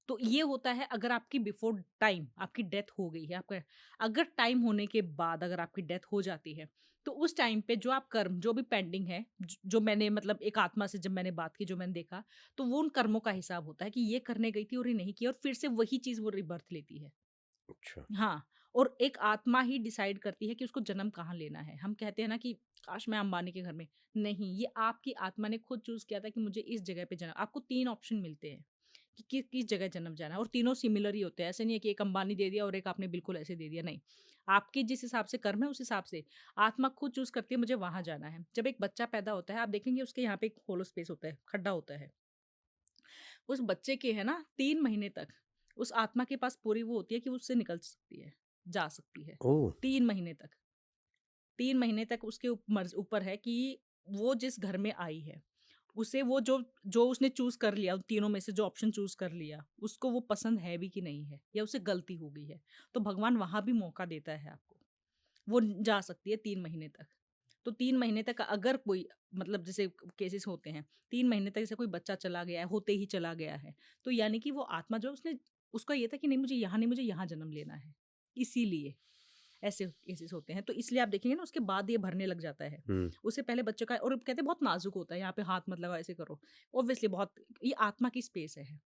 तो ये होता है अगर आपकी बिफोर टाइम आपकी डेथ हो गई है, आपका अगर टाइम होने के बाद अगर आपकी डेथ हो जाती है, तो उस टाइम पे जो आप कर्म जो भी पेंडिंग है, जो मैंने मतलब एक आत्मा से जब मैंने बात की, जो मैंने देखा, तो वो उन कर्मों का हिसाब होता है कि ये करने गई थी और ये नहीं किया, और फिर से वही चीज़ वो रिबर्थ लेती है। अच्छा। हाँ, और एक आत्मा ही डिसाइड करती है कि उसको जन्म कहाँ लेना है। हम कहते हैं ना कि काश मैं अंबानी के घर में, नहीं, ये आपकी आत्मा ने खुद चूज़ किया था कि मुझे इस जगह पे जन्म, आपको 3 ऑप्शन मिलते हैं कि किस जगह जन्म जाना है, और तीनों सिमिलर ही होते हैं। ऐसे नहीं है कि एक अंबानी दे दिया और एक आपने बिल्कुल ऐसे दे दिया, नहीं। आपके जिस हिसाब से कर्म है उस हिसाब से आत्मा खुद चूज़ करती है मुझे वहाँ जाना है। जब एक बच्चा पैदा होता है, आप देखेंगे उसके यहाँ पे एक होलो स्पेस होता है, खड्डा होता है। उस बच्चे के है ना 3 महीने तक उस आत्मा के पास पूरी वो होती है कि वो उससे निकल सकती है, जा सकती है। ओह! 3 महीने तक। 3 महीने तक उसके ऊपर है कि वो जिस घर में आई है, उसे वो जो जो उसने चूज़ कर लिया, उन तीनों में से जो ऑप्शन चूज़ कर लिया, उसको वो पसंद है भी कि नहीं है, या उसे गलती हो गई है। तो भगवान वहाँ भी मौका देता है आपको। वो जा सकती है 3 महीने तक। तो 3 महीने तक अगर कोई मतलब जैसे केसेस होते हैं, 3 महीने तक जैसे कोई बच्चा चला गया है, होते ही चला गया है, तो यानी कि वो आत्मा जो है उसने उसका ये था कि नहीं मुझे यहाँ नहीं, मुझे यहाँ जन्म लेना है। इसीलिए ऐसे केसेस होते हैं। तो इसलिए आप देखेंगे ना उसके बाद ये भरने लग जाता है। हुँ, उससे पहले बच्चों का और कहते हैं बहुत नाज़ुक होता है, यहाँ पे हाथ मत लगाओ, ऐसे करो। ऑब्वियसली बहुत ये आत्मा की स्पेस है।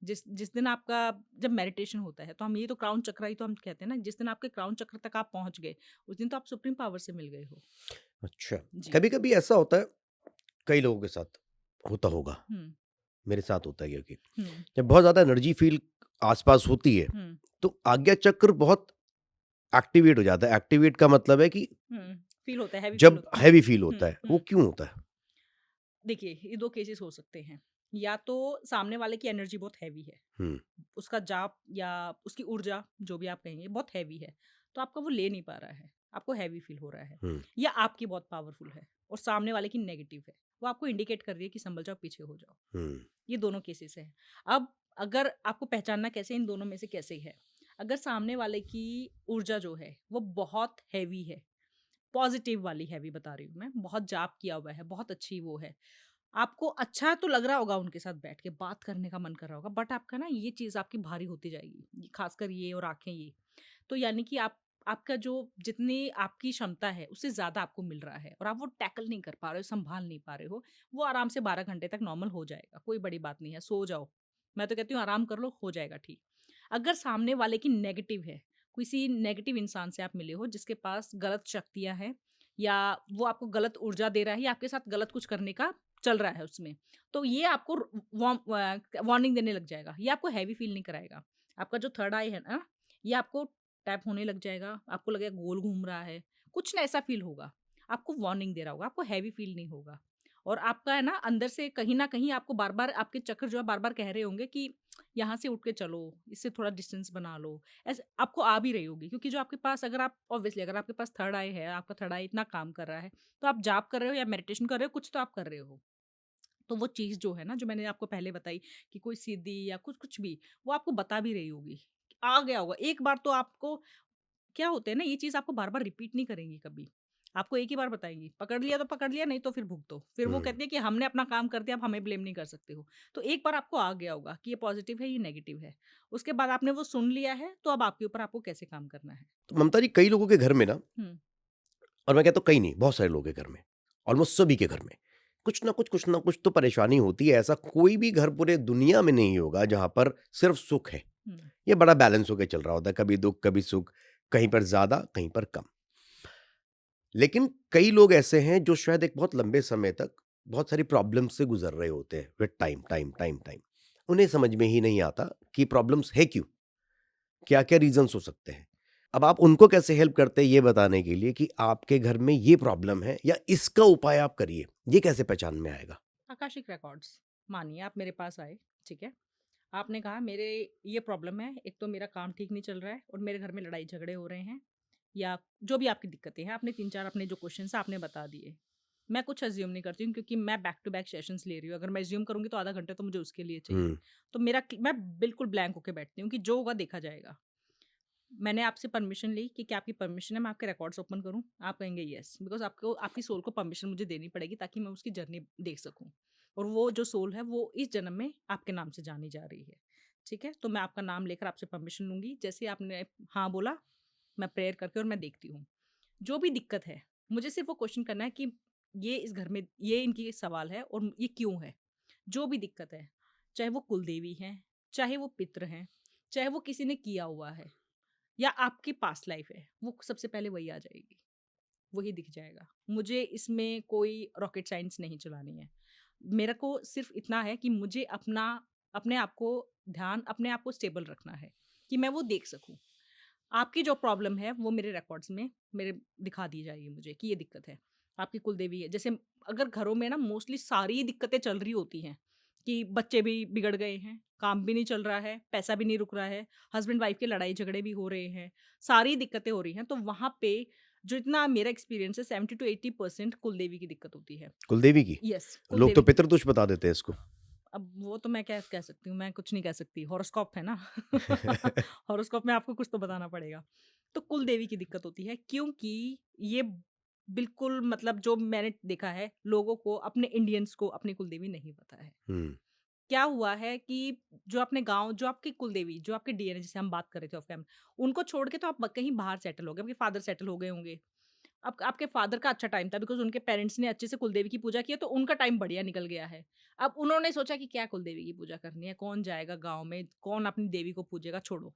जिस जिस दिन आपका जब मेडिटेशन होता है तो हम ये तो क्राउन चक्र ही तो हम कहते हैं ना, जिस दिन आपके क्राउन चक्र तक आप पहुँच गए, उस दिन तो आप सुप्रीम पावर से मिल गए हो। अच्छा। जी। कभी-कभी ऐसा होता है, कई लोगों के साथ होता होगा, हुँ, मेरे साथ होता है क्योंकि हुँ, जब बहुत ज़्यादा एनर्जी फ़ील आस-पास होती है, हुँ, तो आज्ञा चक्र बहुत एक्टिवेट हो जाता है। एक्टिवेट का मतलब है कि हुँ। फ़ील होता है, हैवी फ़ील जब होता है। हेवी फ़ील होता हुँ, है, वो हुँ। क्यों होता है? देखिए, ये 2 केसेस हो सकते हैं। या तो सामने वाले की एनर्जी बहुत हैवी है। हुँ, उसका जाप या उसकी ऊर्जा जो भी आप कहेंगे बहुत हैवी है, तो आपका वो ले नहीं पा रहा है, आपको हैवी फील हो रहा है। हुँ, या आपकी बहुत पावरफुल है और सामने वाले की नेगेटिव है, वो आपको इंडिकेट कर रही है कि संभल जाओ, पीछे हो जाओ। हुँ, ये दोनों केसेस हैं। अब अगर आपको पहचानना कैसे इन दोनों में से कैसे है, अगर सामने वाले की ऊर्जा जो है वो बहुत हैवी है, पॉजिटिव वाली हैवी बता रही हूँ मैं, बहुत जाप किया हुआ है, बहुत अच्छी वो है, आपको अच्छा तो लग रहा होगा उनके साथ बैठ के, बात करने का मन कर रहा होगा, बट आपका ना ये चीज़ आपकी भारी होती जाएगी, खासकर ये और आँखें ये। तो यानी कि आपका जो जितनी आपकी क्षमता है, उससे ज़्यादा आपको मिल रहा है और आप वो टैकल नहीं कर पा रहे हो, सँभाल नहीं पा रहे हो, वो आराम से 12 घंटे तक नॉर्मल हो जाएगा, कोई बड़ी बात नहीं है, सो जाओ। मैं तो कहती हूँ आराम कर लो, हो जाएगा ठीक। अगर सामने वाले की नेगेटिव है, किसी नेगेटिव इंसान से आप मिले हो जिसके पास गलत शक्तियाँ हैं या वो आपको गलत ऊर्जा दे रहा है या आपके साथ गलत कुछ करने का चल रहा है उसमें, तो ये आपको वार्निंग देने लग जाएगा। ये आपको हैवी फील नहीं कराएगा। आपका जो थर्ड आई है ना, ये आपको टैप होने लग जाएगा, आपको लगेगा गोल घूम रहा है, कुछ ना ऐसा फील होगा। आपको वार्निंग दे रहा होगा, आपको हैवी फील नहीं होगा। और आपका है ना अंदर से कहीं न कहीं आपको बार-बार आपके चक्र जो है बार-बार कह रहे होंगे कि यहाँ से उठ के चलो, इससे थोड़ा डिस्टेंस बना लो। ऐसे आपको आ भी रही होगी क्योंकि जो आपके पास अगर आप ऑब्वियसली अगर आपके पास थर्ड आई है, आपका थर्ड आई इतना काम कर रहा है, तो आप जाप कर रहे हो या मेडिटेशन कर रहे हो, कुछ तो आप कर रहे हो। तो वो चीज़ जो है ना, जो मैंने आपको पहले बताई कि कोई सीढ़ी या कुछ भी, वो आपको बता भी रही होगी। आ गया होगा, एक बार तो आपको क्या होता है ना, ये चीज़ आपको बार-बार रिपीट नहीं करेंगी कभी। आपको एक ही बार बताएँगी, पकड़ लिया तो पकड़ लिया, नहीं तो फिर भुगतो। फिर वो हुँ। कहती है कि हमने अपना काम कर दिया, अब हमें ब्लेम नहीं कर सकते हो। तो एक बार आपको आ गया होगा कि ये पॉज़िटिव है, ये नेगेटिव है। उसके बाद आपने वो सुन लिया है, तो अब आपके ऊपर आपको कैसे काम करना है। तो ममता जी, कई लोगों के घर में ना, हुँ, और मैं कहता हूँ कई नहीं, बहुत सारे लोगों के घर में, ऑलमोस्ट सभी के घर में, कुछ ना कुछ तो परेशानी होती है। ऐसा कोई भी घर पूरे दुनिया में नहीं होगा जहाँ पर सिर्फ़ सुख है। हुँ, ये बड़ा बैलेंस होके चल रहा होता है, कभी दुःख, कभी सुख, कहीं पर ज़्यादा, कहीं पर कम। लेकिन कई लोग ऐसे हैं जो शायद एक बहुत लंबे समय तक बहुत सारी प्रॉब्लम से गुज़र रहे होते हैं with time, time, time, time. उन्हें समझ में ही नहीं आता कि प्रॉब्लम्स है क्यों? क्या-क्या रीज़न्स हो सकते हैं? अब आप उनको कैसे हेल्प करते हैं ये बताने के लिए कि आपके घर में ये प्रॉब्लम है या इसका उपाय आप करिए, ये कैसे पहचान में आएगा? Akashic records. मानिए आप मेरे पास आए, ठीक है? आपने कहा मेरे ये प्रॉब्लम है, एक तो मेरा काम ठीक नहीं चल रहा है और मेरे घर में लड़ाई झगड़े हो रहे हैं या जो भी आपकी दिक्कतें हैं, आपने 3-4 अपने जो क्वेश्चन्स हैं आपने बता दिए। मैं कुछ अज़्यूम नहीं करती हूँ क्योंकि मैं बैक टू बैक सेशंस ले रही हूँ। अगर मैं अज़्यूम करूँगी तो आधा घंटा तो मुझे उसके लिए चाहिए। हुँ, तो मैं बिल्कुल ब्लैंक होके बैठती हूँ कि जो होगा देखा जाएगा। मैंने आपसे परमिशन ली कि क्या आपकी परमिशन है मैं आपके रिकॉर्ड्स ओपन करूँ? आप कहेंगे येस, बिकॉज़ आपको आपकी सोल को परमिशन मुझे देनी पड़ेगी ताकि मैं उसकी जर्नी देख सकूँ। और वो जो सोल है वो इस जन्म में आपके नाम से जानी जा रही है। ठीक है? तो मैं आपका नाम लेकर आपसे परमिशन लूँगी। जैसे ही आपने हाँ बोला, मैं प्रेयर करके और मैं देखती हूँ। जो भी दिक्कत है, मुझे सिर्फ़ वो क्वेश्चन करना है कि ये इस घर में ये इनकी सवाल है और ये क्यों है? जो भी दिक्कत है, चाहे वो कुलदेवी हैं, चाहे वो पितृ हैं, चाहे वो किसी ने किया हुआ है या आपकी पास्ट लाइफ़ है, वो सबसे पहले वही आ जाएगी, वही दिख जाएगा। मुझे इसमें कोई रॉकेट साइंस नहीं चलानी है। मेरे को सिर्फ़ इतना है कि मुझे अपने आप को अपने आप को स्टेबल रखना है, कि मैं वो देख सकूँ। आपकी जो प्रॉब्लम है वो मेरे रिकॉर्ड्स में मेरे दिखा दी जाएगी मुझे कि ये दिक्कत है। आपकी कुलदेवी है। जैसे अगर घरों में ना मोस्टली सारी दिक्कतें चल रही होती हैं कि बच्चे भी बिगड़ गए हैं, काम भी नहीं चल रहा है, पैसा भी नहीं रुक रहा है, हस्बैंड वाइफ के लड़ाई झगड़े भी हो रहे हैं, सारी दिक्कतें हो रही हैं, तो वहाँ पे जो इतना मेरा एक्सपीरियंस है 70 टू 80% कुलदेवी की दिक्कत होती है। कुलदेवी की? यस, लोग तो कुलदेवी की दिक्कत। पितृतुष बता देते हैं इसको। अब वो तो मैं क्या कह सकती हूँ, मैं कुछ नहीं कह सकती, हॉरोस्कोप है ना। हॉरोस्कोप में आपको कुछ तो बताना पड़ेगा। तो कुलदेवी की दिक्कत होती है क्योंकि ये बिल्कुल मतलब जो मैंने देखा है, लोगों को अपने इंडियंस को अपनी कुलदेवी नहीं पता है। हुँ, क्या हुआ है कि जो अपने गाँव जो आपकी कुलदेवी, जो आपके डीएनए जिसे हम बात कर रहे थे ऑफ कैम उनको छोड़ के तो आप कहीं बाहर सेटल हो गए, आपके फादर सेटल हो गए होंगे। अब आपके फादर का अच्छा टाइम था बिकॉज़ उनके पेरेंट्स ने अच्छे से कुलदेवी की पूजा की है, तो उनका टाइम बढ़िया निकल गया है। अब उन्होंने सोचा कि क्या कुलदेवी की पूजा करनी है, कौन जाएगा गाँव में, कौन अपनी देवी को पूजेगा, छोड़ो।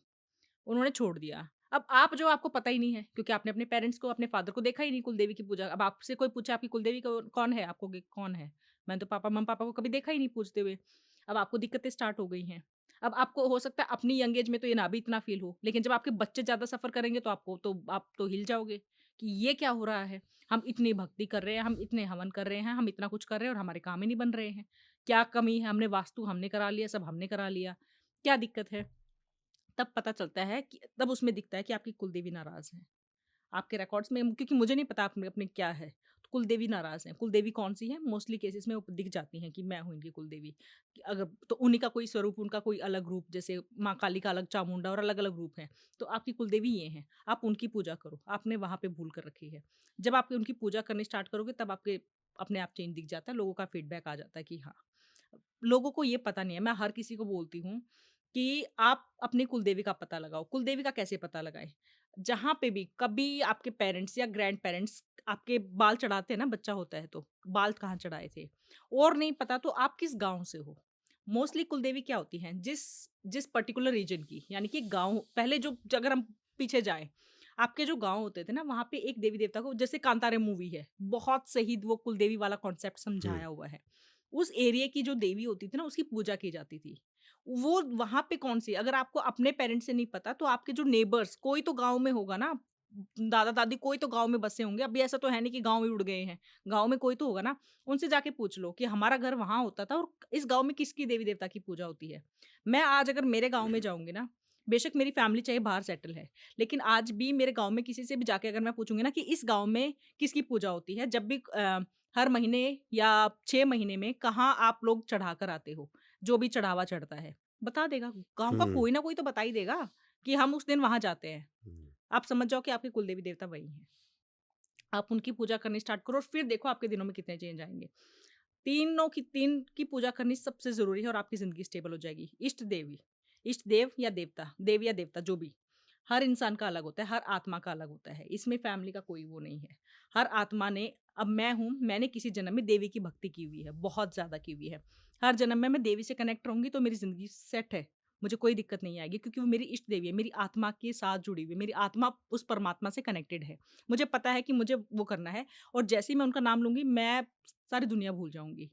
उन्होंने छोड़ दिया। अब आप जो आपको पता ही नहीं है क्योंकि आपने अपने पेरेंट्स को, अपने फादर को देखा ही नहीं कुलदेवी की पूजा। अब आपसे कोई पूछे आपकी कुलदेवी कौन है? आपको गे कौन है? मैंने तो मम्मी-पापा को कभी देखा ही नहीं पूछते हुए। अब आपको दिक्कतें स्टार्ट हो गई हैं। अब आपको हो सकता है अपनी यंग एज में तो ये ना भी इतना फ़ील हो, लेकिन जब आपके बच्चे ज़्यादा सफ़र करेंगे तो आप तो हिल जाओगे कि ये क्या हो रहा है? हम इतनी भक्ति कर रहे हैं, हम इतने हवन कर रहे हैं, हम इतना कुछ कर रहे हैं और हमारे काम ही नहीं बन रहे हैं। क्या कमी है? हमने वास्तु हमने करा लिया, सब हमने करा लिया। क्या दिक्कत है? तब पता चलता है कि तब उसमें दिखता है कि आपकी कुलदेवी नाराज़ है। आपके रिकॉर्ड्स में क्योंकि मुझे नहीं पता आपने अपने क्या है, तो कुलदेवी नाराज़ हैं। कुलदेवी कौन-सी है? मोस्टली केसेज़ में वो दिख जाती हैं कि मैं हूँ इनकी कुलदेवी। कि अगर तो उन्हीं का कोई स्वरूप, उनका कोई अलग रूप जैसे माँ काली का अलग, चामुंडा और अलग-अलग रूप हैं। तो आपकी कुलदेवी ये हैं, आप उनकी पूजा करो। आपने वहाँ पे भूल कर रखी है। जब आप उनकी पूजा करनी स्टार्ट करोगे तब आपके अपने आप चेंज दिख जाता है, लोगों का फीडबैक आ जाता है कि हाँ, लोगों को ये पता नहीं है। मैं हर किसी को बोलती हूँ कि आप अपनी कुलदेवी का पता लगाओ। कुलदेवी का कैसे पता लगाएँ? जहाँ पे भी कभी आपके पेरेंट्स या ग्रैंड पेरेंट्स आपके बाल चढ़ाते हैं ना, बच्चा होता है तो, बाल कहाँ चढ़ाए थे? और नहीं पता तो आप किस गाँव से हो? मोस्टली कुलदेवी क्या होती हैं, जिस जिस पर्टिकुलर रीजन की, यानी कि गाँव पहले जो अगर हम पीछे जाएँ, आपके जो गाँव होते थे ना, वहाँ पे एक देवी-देवता को, जैसे कांतारा मूवी है, बहुत सही वो कुलदेवी वाला कॉन्सेप्ट हुँ, समझाया हुआ है। उस एरिया की जो देवी होती थी ना, उसकी पूजा की जाती थी। वो वहाँ पे कौन-सी, अगर आपको अपने पेरेंट्स से नहीं पता तो आपके जो नेबर्स, कोई तो गाँव में होगा ना, दादा-दादी कोई तो गाँव में बसे होंगे। अभी ऐसा तो है नहीं कि गाँव ही उड़ गए हैं। गाँव में कोई तो होगा ना, उनसे जाके पूछ लो कि हमारा घर वहाँ होता था और इस गाँव में किसकी देवी-देवता की पूजा होती है। मैं आज अगर मेरे गाँव में जाऊँगी ना, बेशक मेरी फैमिली चाहे बाहर सेटल है, लेकिन आज भी मेरे गाँव में किसी से भी जाके अगर मैं पूछूँगी ना कि इस गाँव में किसकी पूजा होती है, जब भी हर महीने या 6 महीने में कहाँ आप लोग चढ़ा कर आते हो, जो भी चढ़ावा चढ़ता है, बता देगा। गाँव का हुँ, कोई ना कोई तो बता ही देगा कि हम उस दिन वहाँ जाते हैं। हुँ, आप समझ जाओ कि आपके कुलदेवी देवता वही हैं। आप उनकी पूजा करनी स्टार्ट करो और फिर देखो आपके दिनों में कितने चेंज आएँगे। 3 की पूजा करनी सबसे ज़रूरी है और आपकी ज़िंदगी स्टेबल हो जाएगी। इष्ट देव या देवता जो भी। हर इंसान का अलग होता है, हर आत्मा का अलग होता है। इसमें फैमिली का कोई वो नहीं है। हर आत्मा ने, अब मैं हूँ, मैंने किसी जन्म में देवी की भक्ति की हुई है, बहुत ज़्यादा की हुई है। हर जन्म में मैं देवी से कनेक्ट रहूँगी तो मेरी ज़िंदगी सेट है। मुझे कोई दिक्कत नहीं आएगी क्योंकि वो मेरी इष्ट देवी है, मेरी आत्मा के साथ जुड़ी हुई है, मेरी आत्मा उस परमात्मा से कनेक्टेड है। मुझे पता है कि मुझे वो करना है और जैसे ही मैं उनका नाम लूँगी, मैं सारी दुनिया भूल जाऊँगी।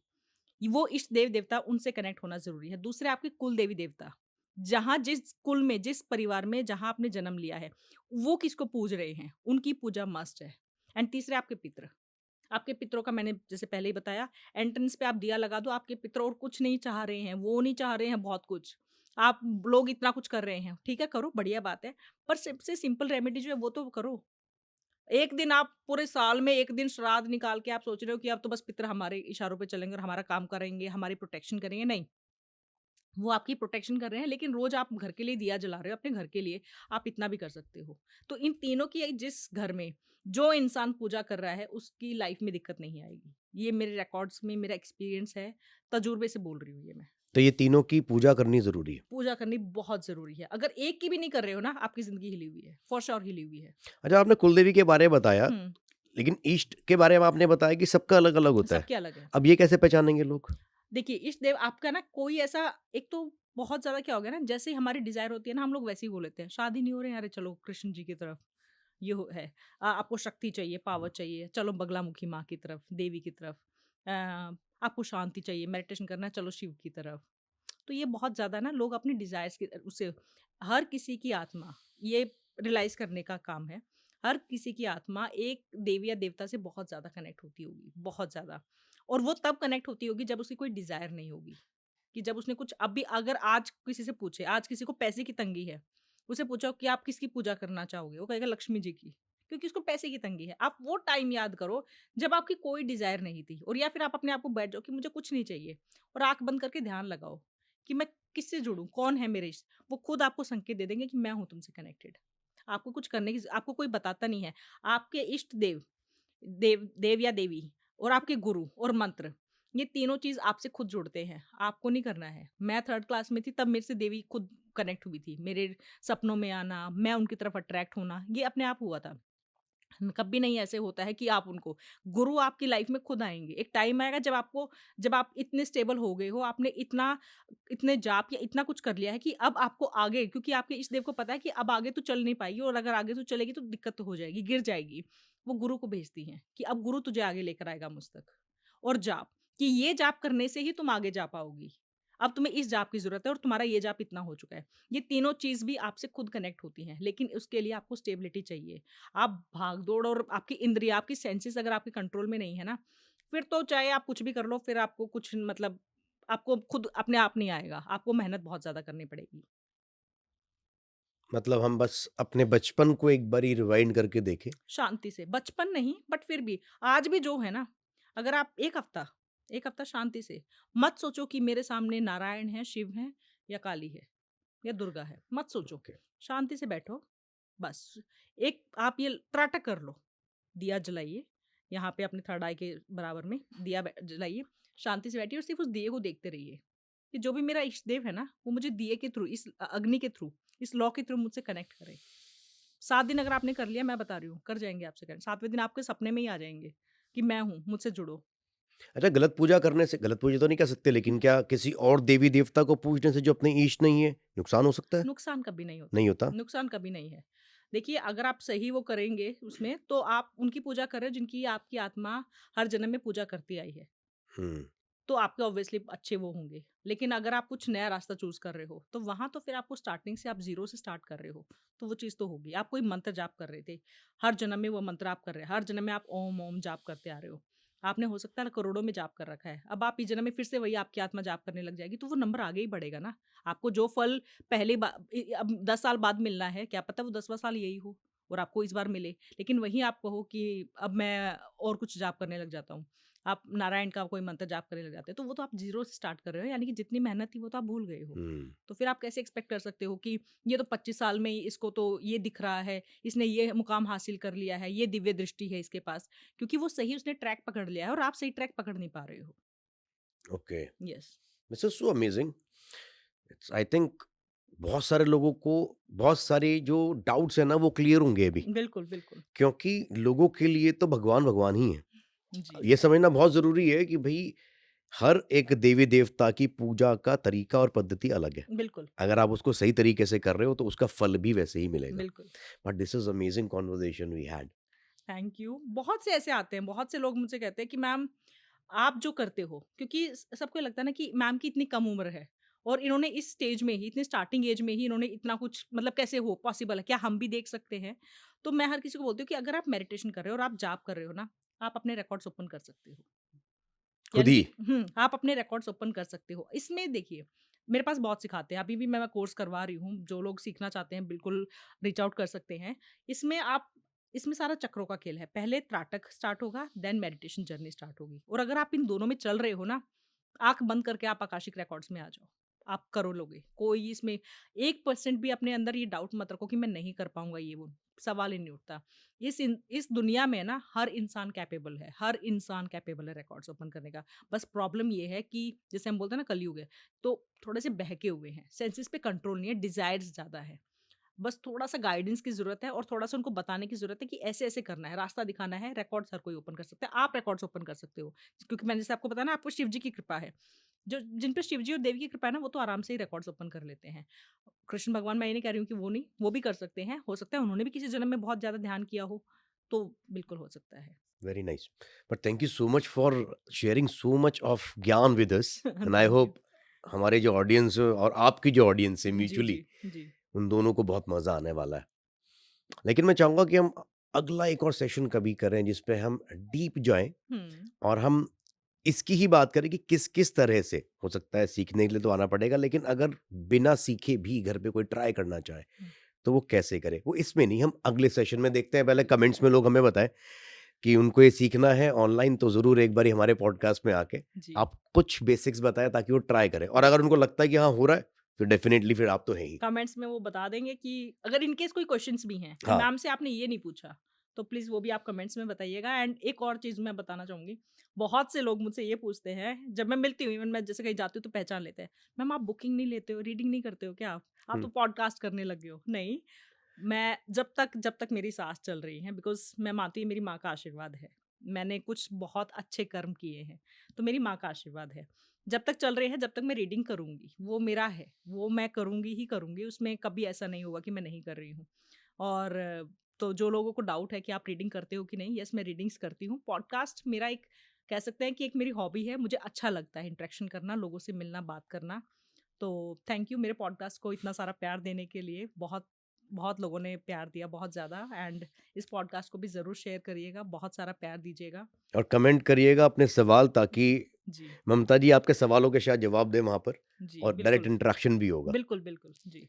वो इष्ट देव-देवता, उनसे कनेक्ट होना ज़रूरी है। दूसरे आपके कुल देवी-देवता, जहाँ जिस कुल में, जिस परिवार में जहाँ आपने जन्म लिया है, वो किसको पूज रहे हैं, उनकी पूजा मस्ट है। एंड तीसरे आपके पितृ। आपके पितरों का मैंने जैसे पहले ही बताया, एंट्रेंस पे आप दिया लगा दो, आपके पितर और कुछ नहीं चाह रहे हैं, वो नहीं चाह रहे हैं बहुत कुछ। आप लोग इतना कुछ कर रहे हैं, ठीक है करो, बढ़िया बात है। पर सबसे सिंपल रेमेडी जो है वो तो करो। एक दिन आप पूरे साल में 1 दिन श्राद्ध निकाल के आप सोच रहे हो कि अब तो बस पितर हमारे इशारों पे चलेंगे और हमारा काम करेंगे, हमारी प्रोटेक्शन करेंगे, नहीं। वो आपकी प्रोटेक्शन कर रहे हैं, लेकिन रोज़ आप घर के लिए दिया जला रहे हो, अपने घर के लिए, आप इतना भी कर सकते हो। तो इन तीनों की जिस घर में जो इंसान पूजा कर रहा है, उसकी लाइफ में दिक्कत नहीं आएगी। ये मेरे रिकॉर्ड्स में मेरा एक्सपीरियंस है, तजुर्बे से बोल रही हूँ ये मैं। तो ये तीनों की पूजा करनी ज़रूरी है। पूजा करनी बहुत ज़रूरी है। अगर एक की भी नहीं कर रहे हो ना, आपकी ज़िंदगी हिली हुई है, फॉर श्योर हिली हुई है। अच्छा, आपने कुलदेवी के बारे में बताया, हुँ, लेकिन इष्ट के बारे में आपने बताया कि सबका अलग-अलग होता है। सबके अलग है। अब ये कैसे पहचानेंगे लोग? देखिए, इष्ट देव आपका ना कोई ऐसा, एक तो बहुत ज़्यादा क्या हो गया ना, जैसे ही हमारी डिज़ायर होती है ना, हम लोग वैसे ही बोल लेते हैं। शादी नहीं हो रही है, अरे चलो कृष्ण जी की तरफ, ये हो है। आपको शक्ति चाहिए, पावर चाहिए, चलो बगलामुखी माँ की तरफ, देवी की तरफ। अ, आपको शांति चाहिए, मेडिटेशन करना है, चलो शिव की तरफ। तो ये बहुत ज़्यादा ना लोग अपनी डिज़ायर्स की उससे, हर किसी की आत्मा, ये रियलाइज़ करने का काम है। हर किसी की आत्मा एक देवी या देवता से बहुत ज़्यादा कनेक्ट होती होगी, बहुत ज़्यादा। और वो तब कनेक्ट होती होगी जब उसकी कोई डिज़ायर नहीं होगी, कि जब उसने कुछ अभी अगर आज किसी से पूछे, आज किसी को पैसे की तंगी है, उसे पूछो कि आप किसकी पूजा करना चाहोगे? वो कहेगा लक्ष्मी जी की, क्योंकि उसको पैसे की तंगी है। आप वो टाइम याद करो जब आपकी कोई डिज़ायर नहीं थी, और या फिर आप अपने आप को बैठ जाओ कि मुझे कुछ नहीं चाहिए और आँख बंद करके ध्यान लगाओ कि मैं किससे जुड़ूँ? कौन है मेरे इष्ट? वो खुद आपको संकेत दे देंगे कि मैं हूँ तुमसे कनेक्टेड। आपको कुछ करने की आपको कोई बताता नहीं है। आपके इष्ट देव देव या देवी और आपके गुरु और मंत्र, ये तीनों चीज़ आपसे खुद जुड़ते हैं, आपको नहीं करना है। मैं 3rd क्लास में थी तब मेरे से देवी खुद कनेक्ट हुई थी। मेरे सपनों में आना, मैं उनकी तरफ अट्रैक्ट होना, ये अपने आप हुआ था। कभी नहीं ऐसे होता है कि आप उनको, गुरु आपकी लाइफ में खुद आएँगे। एक टाइम आएगा जब आप इतने स्टेबल हो गए हो, आपने इतने जाप या इतना कुछ कर लिया है कि अब आपको आगे, क्योंकि आपके इष्ट देव को पता है कि अब आगे तू चल नहीं पाएगी और अगर आगे तू चलेगी तो दिक्कत तो हो जाएगी, गिर जाएगी। वो गुरु को भेजती हैं कि अब गुरु तुझे आगे लेकर आएगा मुझ तक। और जाप, कि ये जाप करने से ही तुम आगे जा पाओगी। अब तुम्हें इस जाप की ज़रूरत है और तुम्हारा ये जाप इतना हो चुका है। ये तीनों चीज़ भी आपसे खुद कनेक्ट होती हैं, लेकिन उसके लिए आपको स्टेबिलिटी चाहिए। आप भाग-दौड़ और आपकी इंद्रियाँ, आपकी सेंसेस अगर आपके कंट्रोल में नहीं है ना, फिर तो चाहे आप कुछ भी कर लो, फिर आपको कुछ मतलब आपको खुद अपने आप नहीं आएगा। आपको मेहनत बहुत ज़्यादा करनी पड़ेगी। मतलब हम बस अपने बचपन को एक बारी रिवाइंड करके देखें। शांति से, बचपन नहीं बट फिर भी, आज भी जो है ना, अगर आप 1 हफ्ता शांति से मत सोचो कि मेरे सामने नारायण है, शिव हैं या काली है या दुर्गा है, मत सोचो। ओके। शांति से बैठो, बस एक आप ये त्राटक कर लो, दिया जलाइए, यहाँ पे अपने थर्ड आई के बराबर में दिया जलाइए, शांति से बैठिए और सिर्फ उस दिए को देखते रहिए कि जो भी मेरा इष्ट देव है ना, वो मुझे दिए के थ्रू, इस अग्नि के थ्रू, इस लॉ के थ्रू मुझसे कनेक्ट करे। 7 दिन अगर आपने कर लिया, मैं बता रही हूँ, कर जाएँगे आपसे कनेक्ट। 7वें दिन आपके सपने में ही आ जाएँगे कि मैं हूँ, मुझसे जुड़ो। अच्छा, गलत पूजा करने से, गलत पूजा तो नहीं कह सकते, लेकिन क्या किसी और देवी-देवता को पूजने से जो अपने ईश नहीं है, नुकसान हो सकता है? नुकसान कभी नहीं होता, नहीं होता? नुकसान कभी नहीं है। देखिए, अगर आप सही वो करेंगे उसमें, तो आप उनकी पूजा कर रहे हो जिनकी आपकी आत्मा हर जन्म में पूजा करती आई है। हुँ, तो आपके ऑब्वियसली अच्छे वो होंगे। लेकिन अगर आप कुछ नया रास्ता चूज़ कर रहे हो, तो वहाँ तो फिर आपको स्टार्टिंग से आप ज़ीरो से स्टार्ट कर रहे हो, तो वो चीज़ तो होगी। आप कोई मंत्र जाप कर रहे थे, हर जन्म में वो मंत्र आप कर रहे हैं, हर जन्म में आप ओम, ओम जाप करते आ रहे हो। आपने हो सकता है करोड़ों में जाप कर रखा है, अब आप इस जन्म में फिर से वही आपकी आत्मा जाप करने लग जाएगी, तो वो नंबर आगे ही बढ़ेगा ना। आपको जो फल पहली बा अब 10 साल बाद मिलना है, क्या पता वो 10वाँ साल यही हो और आपको इस बार मिले। लेकिन वहीं आप कहो कि अब मैं और कुछ जाप करने लग जाता हूँ। आप नारायण का कोई मंत्र जाप करने लग जाते हो, तो वो तो आप ज़ीरो से स्टार्ट कर रहे हो, यानी कि जितनी मेहनत थी वो तो आप भूल गए हो। हुँ। तो फिर आप कैसे एक्सपेक्ट कर सकते हो कि ये तो 25 साल में ही इसको तो ये दिख रहा है, इसने ये मुकाम हासिल कर लिया है, ये दिव्य दृष्टि है इसके पास, क्योंकि वो सही उसने ट्रैक पकड़ लिया है और आप सही ट्रैक पकड़ नहीं पा रहे हो। Okay, yes, this is so amazing. It's I think बहुत सारे लोगों को बहुत सारे जो डाउट्स हैं ना, वो क्लियर होंगे अभी, बिल्कुल, बिल्कुल। क्योंकि लोगों के लिए तो भगवान, भगवान ही है। जी, ये समझना बहुत ज़रूरी है कि भई हर एक देवी-देवता की पूजा का तरीका और पद्धति अलग है। बिल्कुल, अगर आप उसको सही तरीके से कर रहे हो, तो उसका फल भी वैसे ही मिलेगा। बिल्कुल। But this is amazing conversation we had. Thank you. बहुत से ऐसे आते हैं, बहुत से लोग मुझसे कहते हैं कि मैम आप जो करते हो, क्योंकि सबको लगता है ना कि मैम की इतनी कम उम्र है और इन्होंने इस स्टेज में ही, इतनी स्टार्टिंग एज में ही इन्होंने इतना कुछ, मतलब कैसे हो पॉसिबल है, क्या हम भी देख सकते हैं? तो मैं हर किसी को बोलती हूँ कि अगर आप मेडिटेशन कर रहे हो और आप जाप कर रहे हो ना, आप अपने रिकॉर्ड्स ओपन कर सकते हो। खुद यानी ही। कि आप अपने रिकॉर्ड्स ओपन कर सकते हो। इसमें देखिए, मेरे पास बहुत सिखाते हैं, अभी भी मैं कोर्स करवा रही हूँ, जो लोग सीखना चाहते हैं बिल्कुल रीच आउट कर सकते हैं। इसमें आप इसमें सारा चक्रों का खेल है। पहले त्राटक स्टार्ट होगा, देन मेडिटेशन जर्नी स्टार्ट होगी और अगर आप इन दोनों में चल रहे हो ना, आँख बंद करके आप आकाशिक रिकॉर्ड्स में आ जाओ। आप करो लोगे। कोई इसमें 1% भी अपने अंदर ये डाउट मत रखो कि मैं नहीं कर पाऊँगा ये वो, सवाल ही नहीं उठता। इस दुनिया में ना हर इंसान कैपेबल है, हर इंसान कैपेबल है रिकॉर्ड्स ओपन करने का। बस प्रॉब्लम ये है कि जैसे हम बोलते हैं ना कलयुग है, तो थोड़े से बहके हुए हैं, सेंसेस पे कंट्रोल नहीं है, डिज़ायर्स ज़्यादा है। बस थोड़ा-सा गाइडेंस की ज़रूरत है और थोड़ा-सा उनको बताने की ज़रूरत है कि ऐसे-ऐसे करना है, रास्ता दिखाना है, रिकॉर्ड्स हर कोई ओपन कर सकता है। आप रिकॉर्ड्स ओपन कर सकते हो, क्योंकि मैंने जैसे आपको बताया ना, आपको शिव जी की कृपा है। जो जिन पे शिव जी और देवी की कृपा है ना, वो तो आराम से ही रिकॉर्ड्स ओपन कर लेते हैं। कृष्ण भगवान, मैं ये नहीं कह रही हूँ कि वो नहीं, वो भी कर सकते हैं। हो सकता है उन्होंने भी किसी जन्म में बहुत ज़्यादा ध्यान किया हो, तो बिल्कुल हो सकता है। Very nice. But thank you so much for sharing so much of gyan with us, and I thank you. Hope हमारे जो ऑडियंस और आपकी जो ऑडियंस है जी, म्यूचुअली, जी, जी। उन दोनों को बहुत मज़ा आने वाला है। लेकिन मैं चाहूँगा कि हम अगला एक और सेशन कभी करें जिसपे हम डीप जाएँ हुँ, और हम इसकी ही बात करें कि किस-किस तरह से हो सकता है, सीखने के लिए तो आना पड़ेगा, लेकिन अगर बिना सीखे भी घर पे कोई ट्राई करना चाहे, हुँ, तो वो कैसे करे? वो इसमें नहीं, हम अगले सेशन में देखते हैं। पहले बिल्कुल। कमेंट्स में लोग हमें बताएँ कि उनको ये सीखना है ऑनलाइन, तो ज़रूर एक बारी हमारे पॉडकास्ट में आके जी। आप कुछ बेसिक्स बताएँ ताकि वो ट्राई करें, और अगर उनको लगता है कि हाँ, हो रहा है, तो डेफ़िनिटली फिर आप तो हैं ही। कमेंट्स में वो बता देंगे कि अगर इन केस कोई क्वेश्चन्स भी हैं कि हाँ, मैम से आपने ये नहीं पूछा, तो प्लीज़ वो भी आप कमेंट्स में बताइएगा। एंड एक और चीज़ मैं बताना चाहूँगी, बहुत से लोग मुझसे ये पूछते हैं, जब मैं मिलती हूँ, इवन मैं जैसे कहीं जाती हूँ तो पहचान लेते हैं, मैम आप बुकिंग नहीं लेते हो, रीडिंग नहीं करते हो क्या आप? आप हुँ, तो पॉडकास्ट करने लगे हो। नहीं, मैं जब तक मेरी साँस चल रही है, बिकॉज़ मैं मानती हूँ ये मेरी माँ का आशीर्वाद है। मैंने कुछ बहुत अच्छे कर्म किए हैं, तो मेरी माँ का आशीर्वाद है। जब तक चल रही है, जब तक मैं रीडिंग करूँगी, वो मेरा है, वो मैं करूँगी ही करूँगी, उसमें कभी ऐसा नहीं होगा कि मैं नहीं कर रही हूँ। और तो जो लोगों को डाउट है कि आप रीडिंग करते हो कि नहीं, येस मैं रीडिंग्स करती हूँ। पॉडकास्ट मेरा एक कह सकते हैं कि एक मेरी हॉबी है, मुझे अच्छा लगता है इंटरेक्शन करना, लोगों से मिलना, बात करना। तो थैंक यू मेरे पॉडकास्ट को इतना सारा प्यार देने के लिए। बहुत बहुत लोगों ने प्यार दिया, बहुत ज़्यादा। एंड इस पॉडकास्ट को भी ज़रूर शेयर करिएगा, बहुत सारा प्यार दीजिएगा। और कमेंट करिएगा अपने सवाल ताकि जी, ममता जी आपके सवालों के शायद जवाब दें वहाँ पर जी, और डायरेक्ट बिल्कुल। इंटरेक्शन भी होगा। बिल्कुल, बिल्कुल। जी।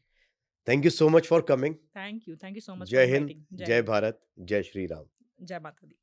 Thank you so much for coming. Thank you so much for Jai Hind, inviting. जय जय हिंद। भारत, जय श्री राम। जय माता दी।